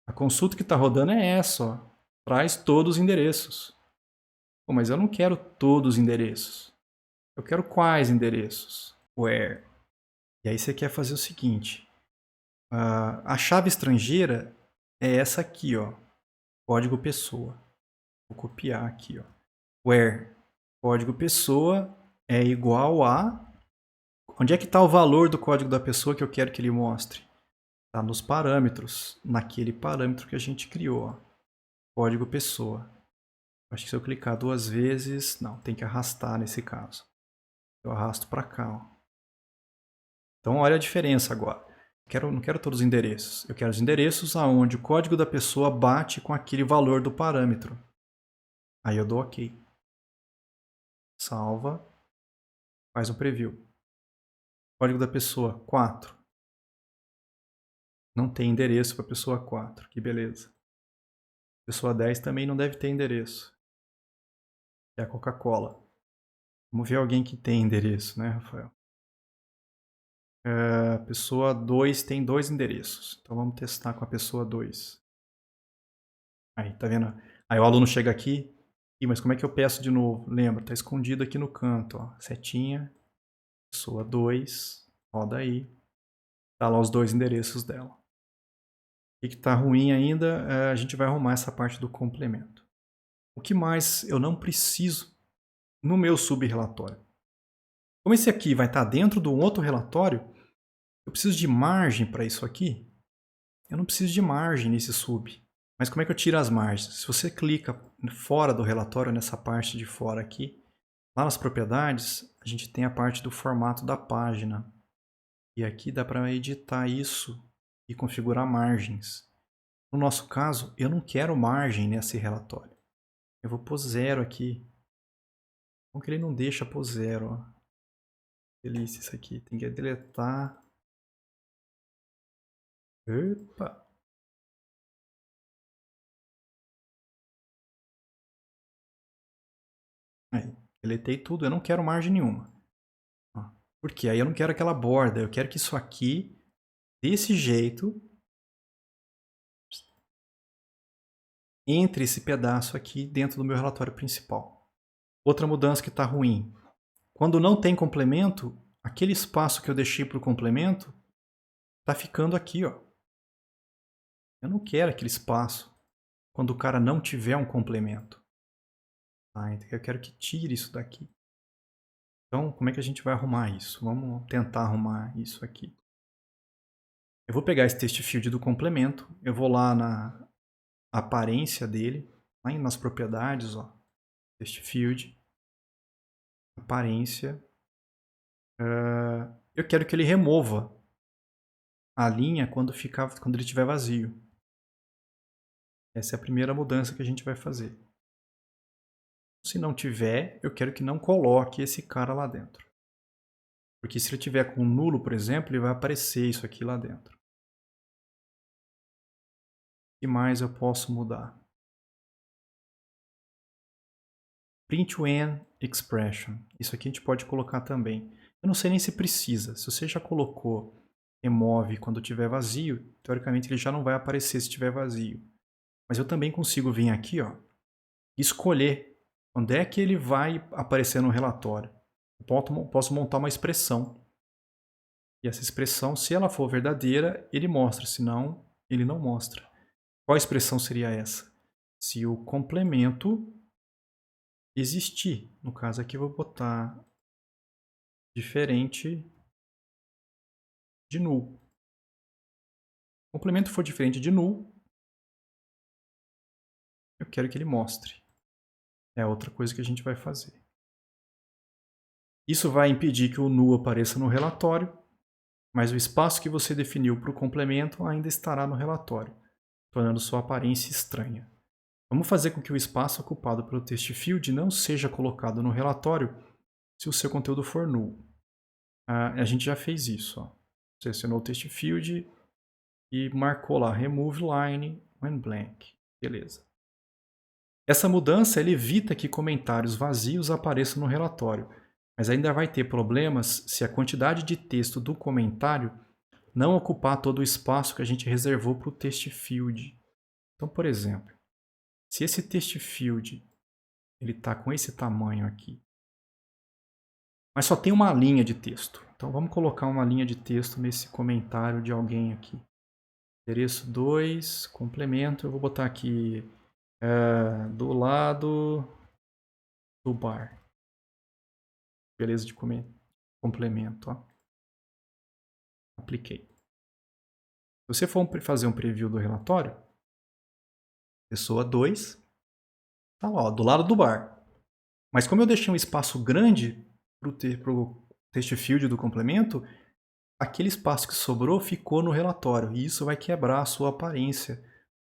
A consulta que está rodando é essa. Ó. Traz todos os endereços. Pô, mas eu não quero todos os endereços. Eu quero quais endereços? Where? E aí você quer fazer o seguinte. A chave estrangeira é essa aqui, ó. Código pessoa. Vou copiar aqui, ó. Where? Código pessoa é igual a... Onde é que está o valor do código da pessoa que eu quero que ele mostre? Está nos parâmetros. Naquele parâmetro que a gente criou, ó. Código pessoa. Acho que se eu clicar 2 vezes... Não, tem que arrastar nesse caso. Eu arrasto para cá, ó. Então olha a diferença agora. Não quero todos os endereços. Eu quero os endereços aonde o código da pessoa bate com aquele valor do parâmetro. Aí eu dou OK. Salva. Faz um preview. Código da pessoa 4. Não tem endereço para a pessoa 4. Que beleza. Pessoa 10 também não deve ter endereço. É a Coca-Cola. Vamos ver alguém que tem endereço, né, Rafael? Pessoa 2 tem 2 endereços. Então vamos testar com a pessoa 2. Aí, tá vendo? Aí o aluno chega aqui. Ih, mas como é que eu peço de novo? Lembra, tá escondido aqui no canto, ó. Setinha. Pessoa 2. Roda aí. Tá lá os 2 endereços dela. O que tá ruim ainda, a gente vai arrumar essa parte do complemento. O que mais eu não preciso no meu subrelatório? Como esse aqui vai estar dentro de um outro relatório, eu preciso de margem para isso aqui? Eu não preciso de margem nesse sub. Mas como é que eu tiro as margens? Se você clica fora do relatório, nessa parte de fora aqui, lá nas propriedades, a gente tem a parte do formato da página. E aqui dá para editar isso e configurar margens. No nosso caso, eu não quero margem nesse relatório. Eu vou pôr 0 aqui. Como que ele não deixa pôr 0? Ó. Delícia isso aqui. Tem que deletar. Opa! Aí, deletei tudo. Eu não quero margem nenhuma. Ó. Porque aí eu não quero aquela borda, eu quero que isso aqui, desse jeito, entre esse pedaço aqui dentro do meu relatório principal. Outra mudança que está ruim. Quando não tem complemento, aquele espaço que eu deixei para o complemento está ficando aqui, ó. Eu não quero aquele espaço quando o cara não tiver um complemento. Tá? Então eu quero que tire isso daqui. Então, como é que a gente vai arrumar isso? Vamos tentar arrumar isso aqui. Eu vou pegar esse text field do complemento, eu vou lá na aparência dele, lá nas propriedades, ó, text field, aparência. Eu quero que ele remova a linha quando ele estiver vazio. Essa é a primeira mudança que a gente vai fazer. Se não tiver, eu quero que não coloque esse cara lá dentro. Porque se ele tiver com nulo, por exemplo, ele vai aparecer isso aqui lá dentro. O que mais eu posso mudar? Print when expression. Isso aqui a gente pode colocar também. Eu não sei nem se precisa. Se você já colocou remove quando estiver vazio, teoricamente ele já não vai aparecer se estiver vazio. Mas eu também consigo vir aqui, ó, e escolher onde é que ele vai aparecer no relatório. Eu posso montar uma expressão. E essa expressão, se ela for verdadeira, ele mostra, senão ele não mostra. Qual expressão seria essa? Se o complemento existir. No caso aqui eu vou botar diferente de null. Se o complemento for diferente de null, eu quero que ele mostre. É outra coisa que a gente vai fazer. Isso vai impedir que o null apareça no relatório, mas o espaço que você definiu para o complemento ainda estará no relatório, tornando sua aparência estranha. Vamos fazer com que o espaço ocupado pelo text field não seja colocado no relatório se o seu conteúdo for null. A gente já fez isso. Ó. Selecionou o text field e marcou lá remove line when blank. Beleza. Essa mudança ele evita que comentários vazios apareçam no relatório, mas ainda vai ter problemas se a quantidade de texto do comentário não ocupar todo o espaço que a gente reservou para o text field. Então, por exemplo, se esse text field ele está com esse tamanho aqui, mas só tem uma linha de texto. Então vamos colocar uma linha de texto nesse comentário de alguém aqui. Endereço 2, complemento, eu vou botar aqui do lado do bar. Beleza de complemento. Ó. Apliquei. Se você for fazer um preview do relatório, pessoa 2, tá lá, ó, do lado do bar. Mas como eu deixei um espaço grande para o text field do complemento, aquele espaço que sobrou ficou no relatório. E isso vai quebrar a sua aparência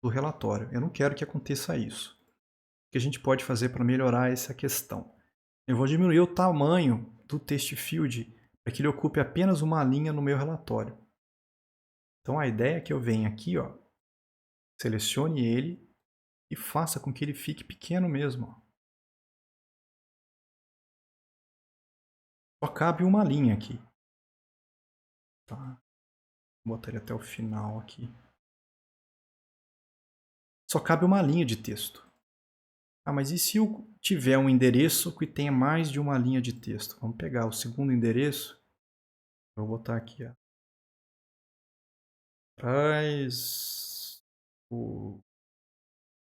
do relatório. Eu não quero que aconteça isso. O que a gente pode fazer para melhorar essa questão? Eu vou diminuir o tamanho do text field para que ele ocupe apenas uma linha no meu relatório. Então a ideia é que eu venha aqui, ó, selecione ele e faça com que ele fique pequeno mesmo. Ó. Só cabe uma linha aqui. Tá. Vou botar ele até o final aqui. Só cabe uma linha de texto. Ah, mas e se eu tiver um endereço que tenha mais de uma linha de texto? Vamos pegar o segundo endereço. Vou botar aqui, ó. Traz o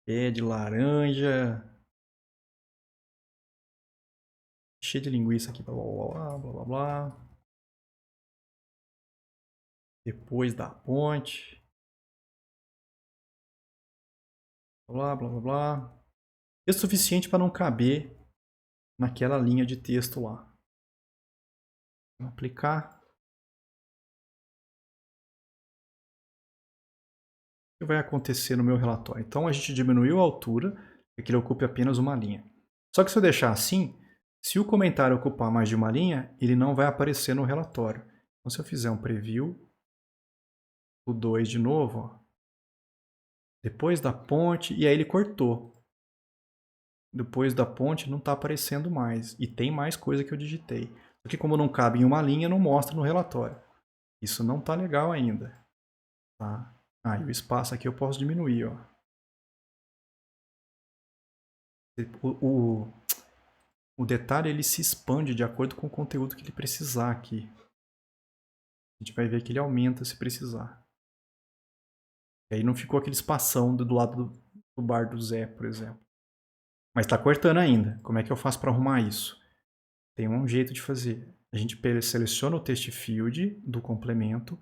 pé de laranja. Cheio de linguiça aqui, blá blá blá blá blá blá. Depois da ponte. Blá blá blá blá. É suficiente para não caber naquela linha de texto lá. Vou aplicar. O que vai acontecer no meu relatório? Então a gente diminuiu a altura para que ele ocupe apenas uma linha. Só que se eu deixar assim, se o comentário ocupar mais de uma linha, ele não vai aparecer no relatório. Então se eu fizer um preview, o 2 de novo, ó, depois da ponte, e aí ele cortou. Depois da ponte não está aparecendo mais. E tem mais coisa que eu digitei. Porque como não cabe em uma linha, não mostra no relatório. Isso não tá legal ainda. Tá? Ah, e o espaço aqui eu posso diminuir, ó. O detalhe ele se expande de acordo com o conteúdo que ele precisar aqui. A gente vai ver que ele aumenta se precisar. E aí não ficou aquele espação do lado do bar do Zé, por exemplo. Mas está cortando ainda. Como é que eu faço para arrumar isso? Tem um jeito de fazer. A gente seleciona o text field do complemento,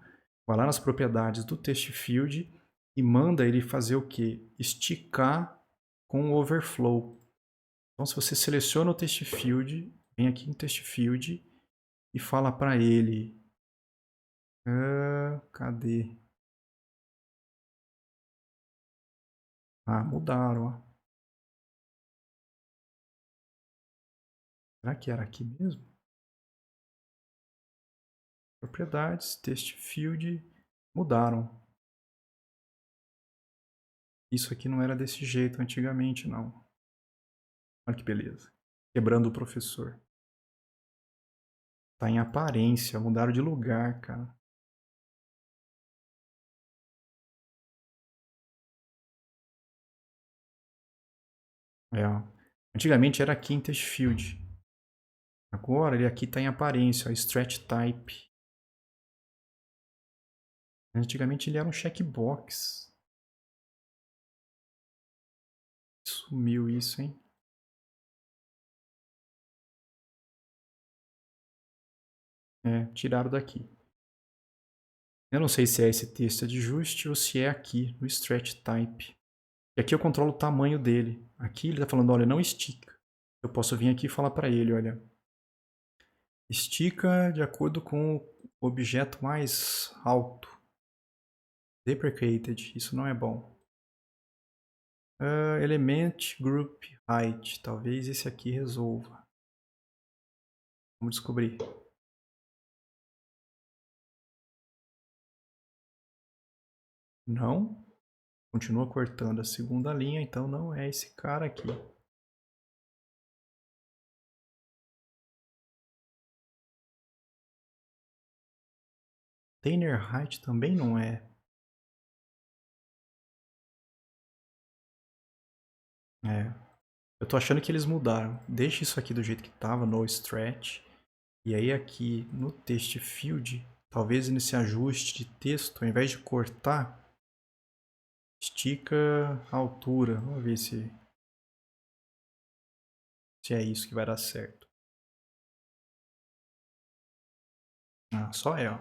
vai lá nas propriedades do text field e manda ele fazer o quê? Esticar com o overflow. Então, se você seleciona o text field, vem aqui em text field e fala para ele... cadê? Ah, mudaram, ó. Será que era aqui mesmo? Propriedades, text field, mudaram. Isso aqui não era desse jeito antigamente, não. Olha que beleza. Quebrando o professor. Tá em aparência, mudaram de lugar, cara. É, ó. Antigamente era aqui em text field. Agora ele aqui tá em aparência, ó, stretch type. Antigamente ele era um checkbox. Sumiu isso, hein? É, tiraram daqui. Eu não sei se é esse texto de ajuste ou se é aqui no stretch type. E aqui eu controlo o tamanho dele. Aqui ele está falando, olha, não estica. Eu posso vir aqui e falar para ele, olha, estica de acordo com o objeto mais alto. Deprecated, isso não é bom. Element Group Height, talvez esse aqui resolva. Vamos descobrir. Não. Continua cortando a segunda linha, então não é esse cara aqui. Container Height também não é. É. Eu tô achando que eles mudaram. Deixa isso aqui do jeito que tava, no stretch. E aí aqui no text field, talvez nesse ajuste de texto, ao invés de cortar, estica a altura. Vamos ver se é isso que vai dar certo. Ah, só é, ó.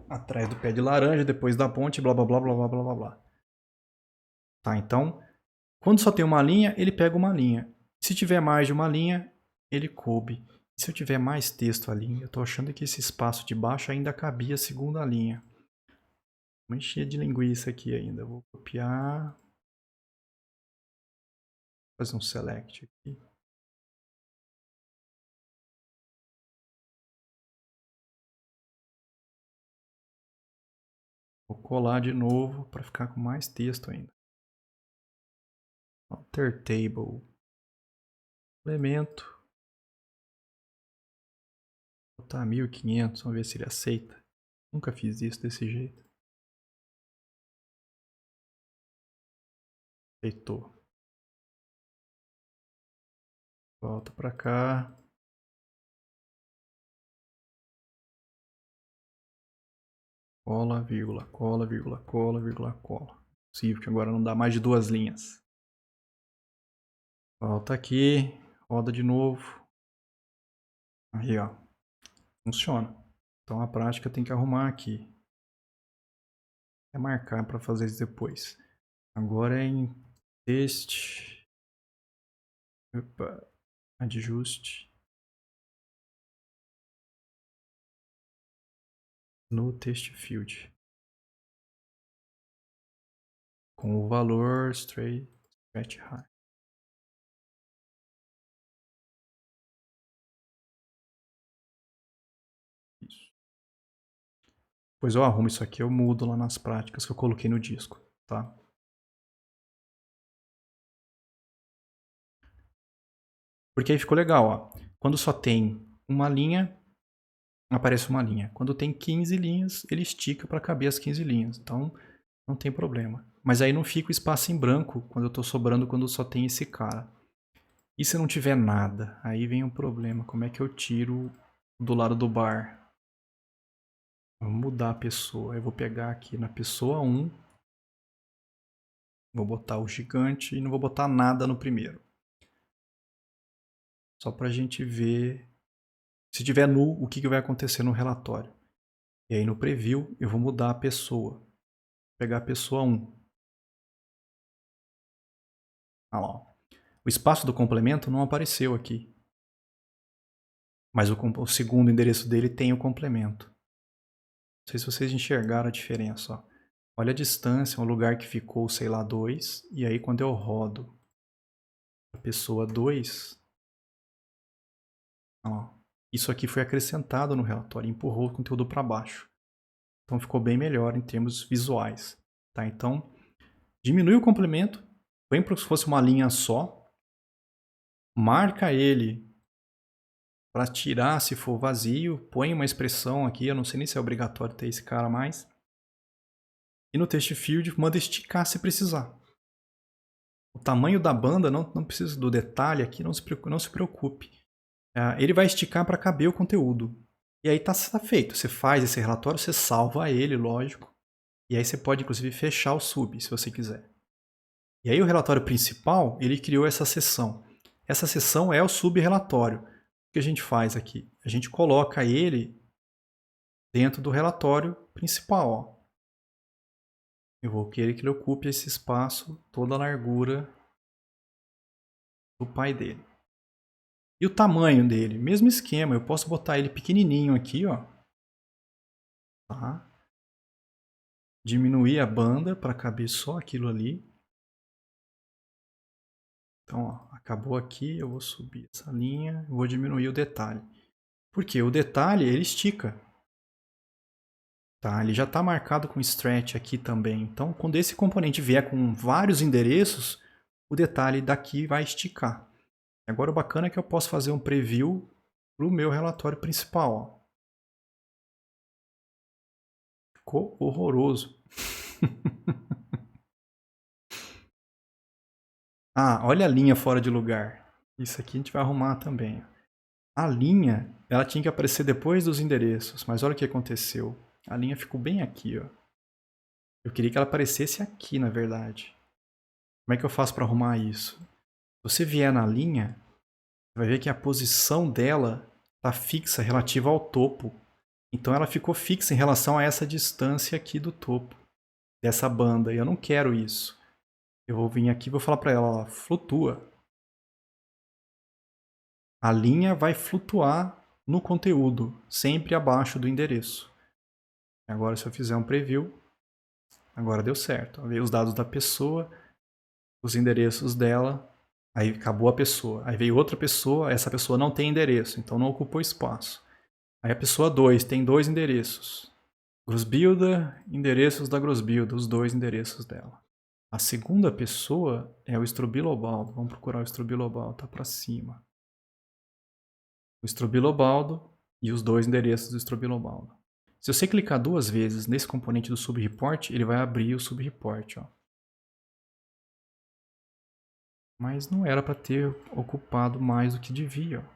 Atrás do pé de laranja, depois da ponte, blá blá blá blá blá blá blá blá. Tá, então, quando só tem uma linha, ele pega uma linha. Se tiver mais de uma linha, ele coube. E se eu tiver mais texto ali, eu tô achando que esse espaço de baixo ainda cabia a segunda linha. Vou encher de linguiça aqui ainda. Vou copiar. Fazer um select aqui. Vou colar de novo para ficar com mais texto ainda. Alter table. Elemento. Vou botar 1500, vamos ver se ele aceita. Nunca fiz isso desse jeito. Aceitou. Volta para cá. Cola, vírgula, cola, vírgula, cola, vírgula, cola. Possível que agora não dá mais de duas linhas. Volta aqui. Roda de novo. Aí, ó. Funciona. Então a prática tem que arrumar aqui. É marcar para fazer isso depois. Agora é em text. Opa. Adjuste. No text field. Com o valor stretch height. Isso. Depois eu arrumo isso aqui, eu mudo lá nas práticas que eu coloquei no disco, tá? Porque aí ficou legal, ó. Quando só tem uma linha, aparece uma linha. Quando tem 15 linhas, ele estica para caber as 15 linhas. Então, não tem problema. Mas aí não fica o espaço em branco quando eu estou sobrando, quando só tem esse cara. E se não tiver nada? Aí vem um problema. Como é que eu tiro do lado do bar? Vamos mudar a pessoa. Eu vou pegar aqui na pessoa 1. Vou botar o gigante e não vou botar nada no primeiro. Só para a gente ver. Se tiver null, o que vai acontecer no relatório. E aí no preview eu vou mudar a pessoa. Vou pegar a pessoa 1. Olha lá. O espaço do complemento não apareceu aqui. Mas o segundo endereço dele tem o complemento. Não sei se vocês enxergaram a diferença. Ó. Olha a distância, o lugar que ficou, sei lá, 2. E aí quando eu rodo a pessoa 2, ó, isso aqui foi acrescentado no relatório, empurrou o conteúdo para baixo. Então ficou bem melhor em termos visuais. Tá? Então, diminui o complemento, põe para se fosse uma linha só, marca ele para tirar se for vazio, põe uma expressão aqui, eu não sei nem se é obrigatório ter esse cara mais. E no text field manda esticar se precisar. O tamanho da banda não precisa do detalhe aqui, não se preocupe. Ele vai esticar para caber o conteúdo. E aí tá feito. Você faz esse relatório, você salva ele, lógico. E aí você pode, inclusive, fechar o sub, se você quiser. E aí o relatório principal, ele criou essa seção. Essa seção é o sub-relatório. O que a gente faz aqui? A gente coloca ele dentro do relatório principal. Ó. Eu vou querer que ele ocupe esse espaço, toda a largura do pai dele. E o tamanho dele? Mesmo esquema, eu posso botar ele pequenininho aqui, ó. Tá? Diminuir a banda para caber só aquilo ali. Então, ó, acabou aqui, eu vou subir essa linha, vou diminuir o detalhe. Porque o detalhe, ele estica. Tá? Ele já está marcado com stretch aqui também. Então, quando esse componente vier com vários endereços, o detalhe daqui vai esticar. Agora, o bacana é que eu posso fazer um preview para o meu relatório principal. Ó. Ficou horroroso. Ah, olha a linha fora de lugar. Isso aqui a gente vai arrumar também. A linha, ela tinha que aparecer depois dos endereços, mas olha o que aconteceu. A linha ficou bem aqui, ó. Eu queria que ela aparecesse aqui, na verdade. Como é que eu faço para arrumar isso? Se você vier na linha, você vai ver que a posição dela está fixa relativa ao topo. Então ela ficou fixa em relação a essa distância aqui do topo dessa banda. E eu não quero isso. Eu vou vir aqui e vou falar para ela, ó, flutua. A linha vai flutuar no conteúdo, sempre abaixo do endereço. Agora se eu fizer um preview, agora deu certo. Veio os dados da pessoa, os endereços dela, aí acabou a pessoa. Aí veio outra pessoa, essa pessoa não tem endereço, então não ocupou espaço. Aí a pessoa 2 tem 2 endereços. Grosbuilder, endereços da Grosbuilder, os 2 endereços dela. A segunda pessoa é o Strobilobaldo. Vamos procurar o Strobilobaldo, tá para cima. O Strobilobaldo e os 2 endereços do Strobilobaldo. Se você clicar 2 vezes nesse componente do subreport, ele vai abrir o subreport. Ó. Mas não era para ter ocupado mais do que devia. Ó.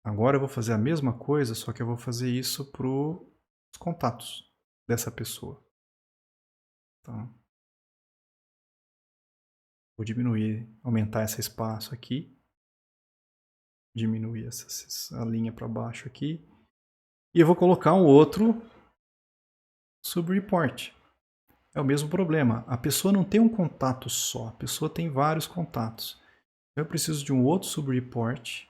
Agora eu vou fazer a mesma coisa, só que eu vou fazer isso para os contatos dessa pessoa. Tá? Vou diminuir, aumentar esse espaço aqui. Diminuir a linha para baixo aqui. E eu vou colocar um outro subreport. É o mesmo problema. A pessoa não tem um contato só, a pessoa tem vários contatos. Eu preciso de um outro subreport,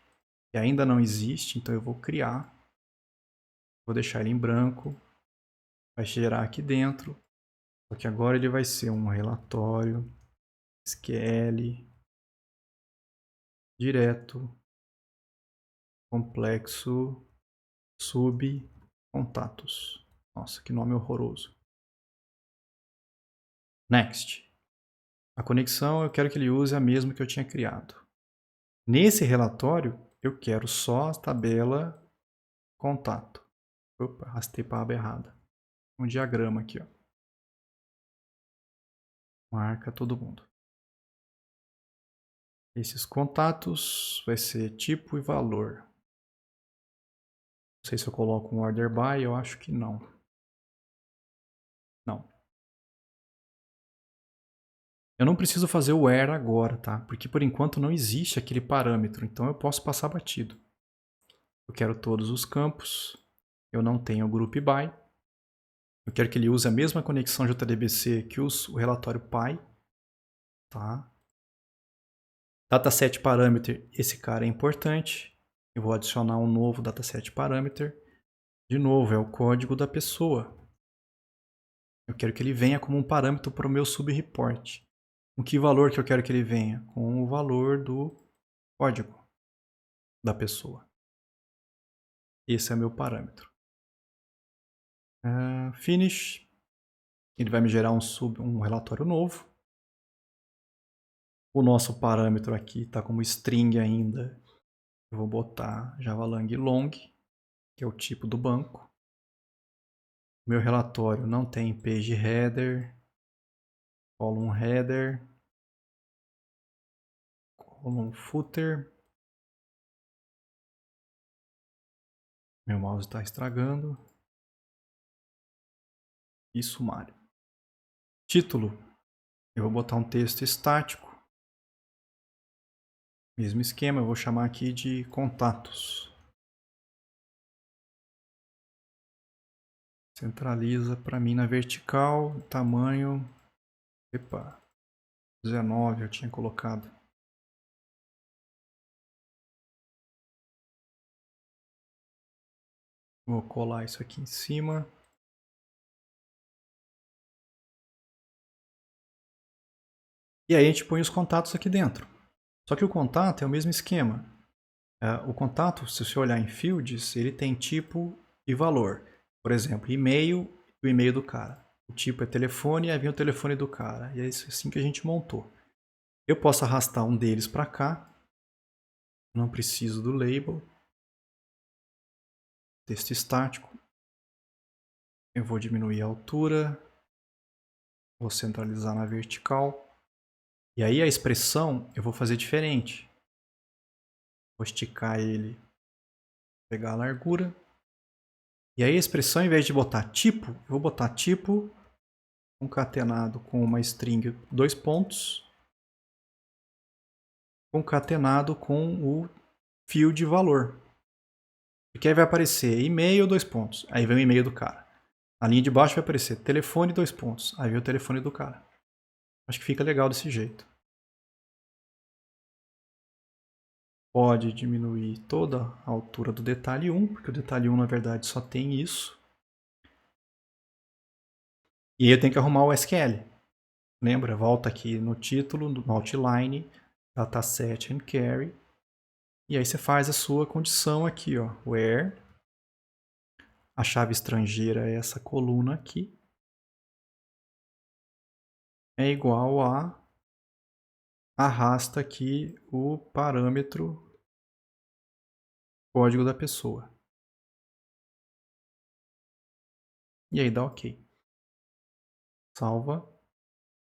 que ainda não existe, então eu vou criar. Vou deixar ele em branco. Vai gerar aqui dentro. Só que agora ele vai ser um relatório SQL direto, complexo, subcontatos. Nossa, que nome horroroso. Next. A conexão eu quero que ele use a mesma que eu tinha criado. Nesse relatório, eu quero só a tabela contato. Opa, arrastei para a aba errada. Um diagrama aqui, ó. Marca todo mundo. Esses contatos vai ser tipo e valor. Não sei se eu coloco um order by, eu acho que não. Não. Eu não preciso fazer o where agora, tá? Porque por enquanto não existe aquele parâmetro, então eu posso passar batido. Eu quero todos os campos. Eu não tenho o group by. Eu quero que ele use a mesma conexão JDBC que o relatório Py. Tá? Dataset parameter, esse cara é importante. Eu vou adicionar um novo dataset parameter. De novo, é o código da pessoa. Eu quero que ele venha como um parâmetro para o meu subreport. Com que valor que eu quero que ele venha? Com o valor do código da pessoa. Esse é o meu parâmetro. Finish. Ele vai me gerar um relatório novo. O nosso parâmetro aqui está como string ainda. Eu vou botar javalang long, que é o tipo do banco. Meu relatório não tem page header, column header, column footer. Meu mouse está estragando. E sumário. Título. Eu vou botar um texto estático. Mesmo esquema, eu vou chamar aqui de contatos. Centraliza para mim na vertical, tamanho, 19 eu tinha colocado. Vou colar isso aqui em cima. E aí a gente põe os contatos aqui dentro. Só que o contato é o mesmo esquema. O contato, se você olhar em fields, ele tem tipo e valor. Por exemplo, e-mail e o e-mail do cara. O tipo é telefone e aí vem o telefone do cara. E é isso assim que a gente montou. Eu posso arrastar um deles para cá. Não preciso do label. Texto estático. Eu vou diminuir a altura. Vou centralizar na vertical. E aí a expressão eu vou fazer diferente. Vou esticar ele. Pegar a largura. E aí a expressão, em vez de botar tipo, eu vou botar tipo concatenado com uma string 2 pontos, concatenado com o field valor. Porque aí vai aparecer e-mail 2 pontos, aí vem o e-mail do cara. Na linha de baixo vai aparecer telefone 2 pontos, aí vem o telefone do cara. Acho que fica legal desse jeito. Pode diminuir toda a altura do detalhe 1, porque o detalhe 1 na verdade só tem isso. E aí eu tenho que arrumar o SQL. Lembra? Volta aqui no título, no outline, dataset and carry. E aí você faz a sua condição aqui, ó, where a chave estrangeira é essa coluna aqui, é igual a arrasta aqui o parâmetro código da pessoa. E aí dá OK. Salva,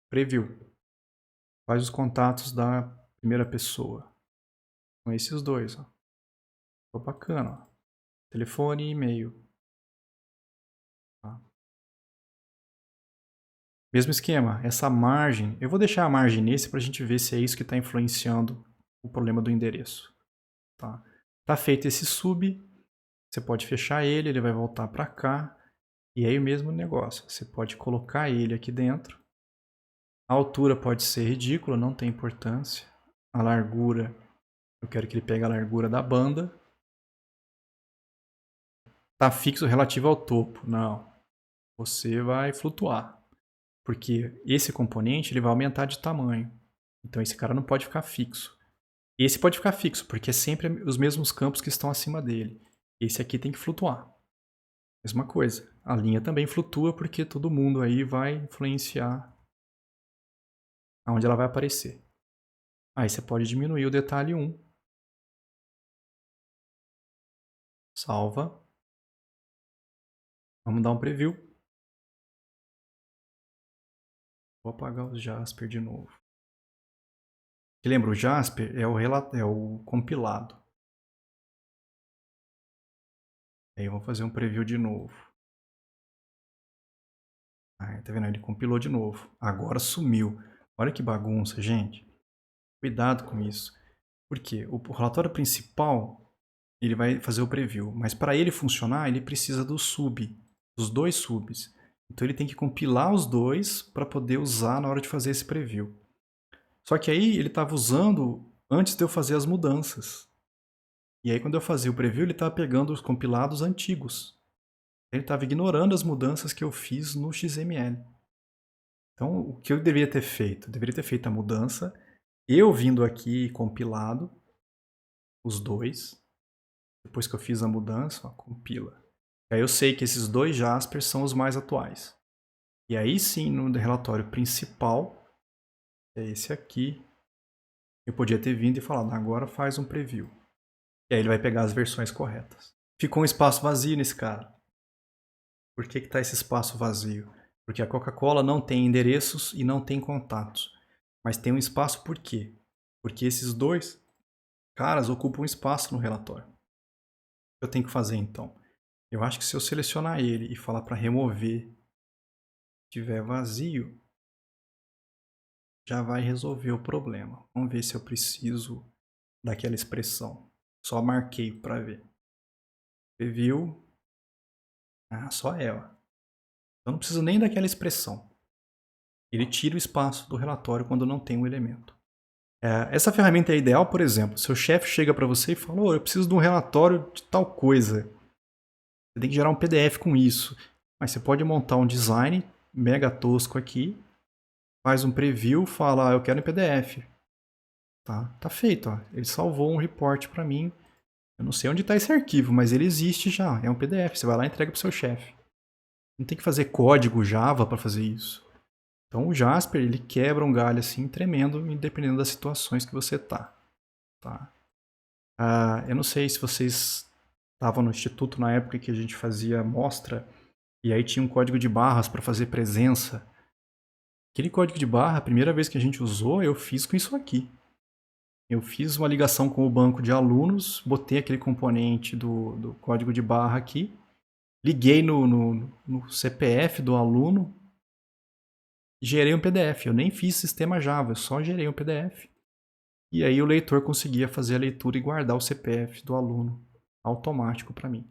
preview. Faz os contatos da primeira pessoa. São esses dois, ó. Ficou bacana, ó. Telefone e e-mail. Tá. Mesmo esquema, essa margem, eu vou deixar a margem nesse para a gente ver se é isso que está influenciando o problema do endereço. Tá feito esse sub, você pode fechar ele, ele vai voltar para cá. E aí o mesmo negócio, você pode colocar ele aqui dentro. A altura pode ser ridícula, não tem importância. A largura, eu quero que ele pegue a largura da banda. Tá fixo relativo ao topo. Não, você vai flutuar. Porque esse componente ele vai aumentar de tamanho. Então esse cara não pode ficar fixo. Esse pode ficar fixo, porque é sempre os mesmos campos que estão acima dele. Esse aqui tem que flutuar. Mesma coisa. A linha também flutua porque todo mundo aí vai influenciar onde ela vai aparecer. Aí você pode diminuir o detalhe 1. Salva. Vamos dar um preview. Vou apagar o Jasper de novo. E lembra, o Jasper é o compilado. Aí eu vou fazer um preview de novo. Aí, tá vendo? Ele compilou de novo. Agora sumiu. Olha que bagunça, gente. Cuidado com isso. Por quê? O relatório principal, ele vai fazer o preview. Mas para ele funcionar, ele precisa do sub. Dos dois subs. Então ele tem que compilar os dois para poder usar na hora de fazer esse preview. Só que aí ele estava usando antes de eu fazer as mudanças. E aí quando eu fazia o preview, ele estava pegando os compilados antigos. Ele estava ignorando as mudanças que eu fiz no XML. Então, o que eu deveria ter feito? Eu deveria ter feito a mudança, eu vindo aqui compilado, os dois. Depois que eu fiz a mudança, ó, compila. Aí eu sei que esses dois Jaspers são os mais atuais. E aí sim, no relatório principal, é esse aqui, eu podia ter vindo e falado, agora faz um preview. E aí ele vai pegar as versões corretas. Ficou um espaço vazio nesse cara. Por que está esse espaço vazio? Porque a Coca-Cola não tem endereços e não tem contatos. Mas tem um espaço por quê? Porque esses dois caras ocupam espaço no relatório. O que eu tenho que fazer então? Eu acho que se eu selecionar ele e falar para remover, se tiver vazio, já vai resolver o problema. Vamos ver se eu preciso daquela expressão. Só marquei para ver. Preview. Ah, só ela. Eu não preciso nem daquela expressão. Ele tira o espaço do relatório quando não tem um elemento. Essa ferramenta é ideal, por exemplo, seu chefe chega para você e fala, eu preciso de um relatório de tal coisa. Você tem que gerar um PDF com isso. Mas você pode montar um design mega tosco aqui, faz um preview, fala, eu quero em PDF. Tá feito, ó. Ele salvou um report para mim. Eu não sei onde está esse arquivo, mas ele existe já. É um PDF. Você vai lá e entrega para o seu chefe. Não tem que fazer código Java para fazer isso. Então o Jasper, ele quebra um galho assim tremendo, dependendo das situações que você tá. Eu não sei se vocês estavam no instituto na época que a gente fazia mostra, e aí tinha um código de barras para fazer presença. Aquele código de barra, a primeira vez que a gente usou, eu fiz com isso aqui. Eu fiz uma ligação com o banco de alunos, botei aquele componente do código de barra aqui, liguei no CPF do aluno, gerei um PDF. Eu nem fiz sistema Java, eu só gerei um PDF. E aí o leitor conseguia fazer a leitura e guardar o CPF do aluno automático para mim.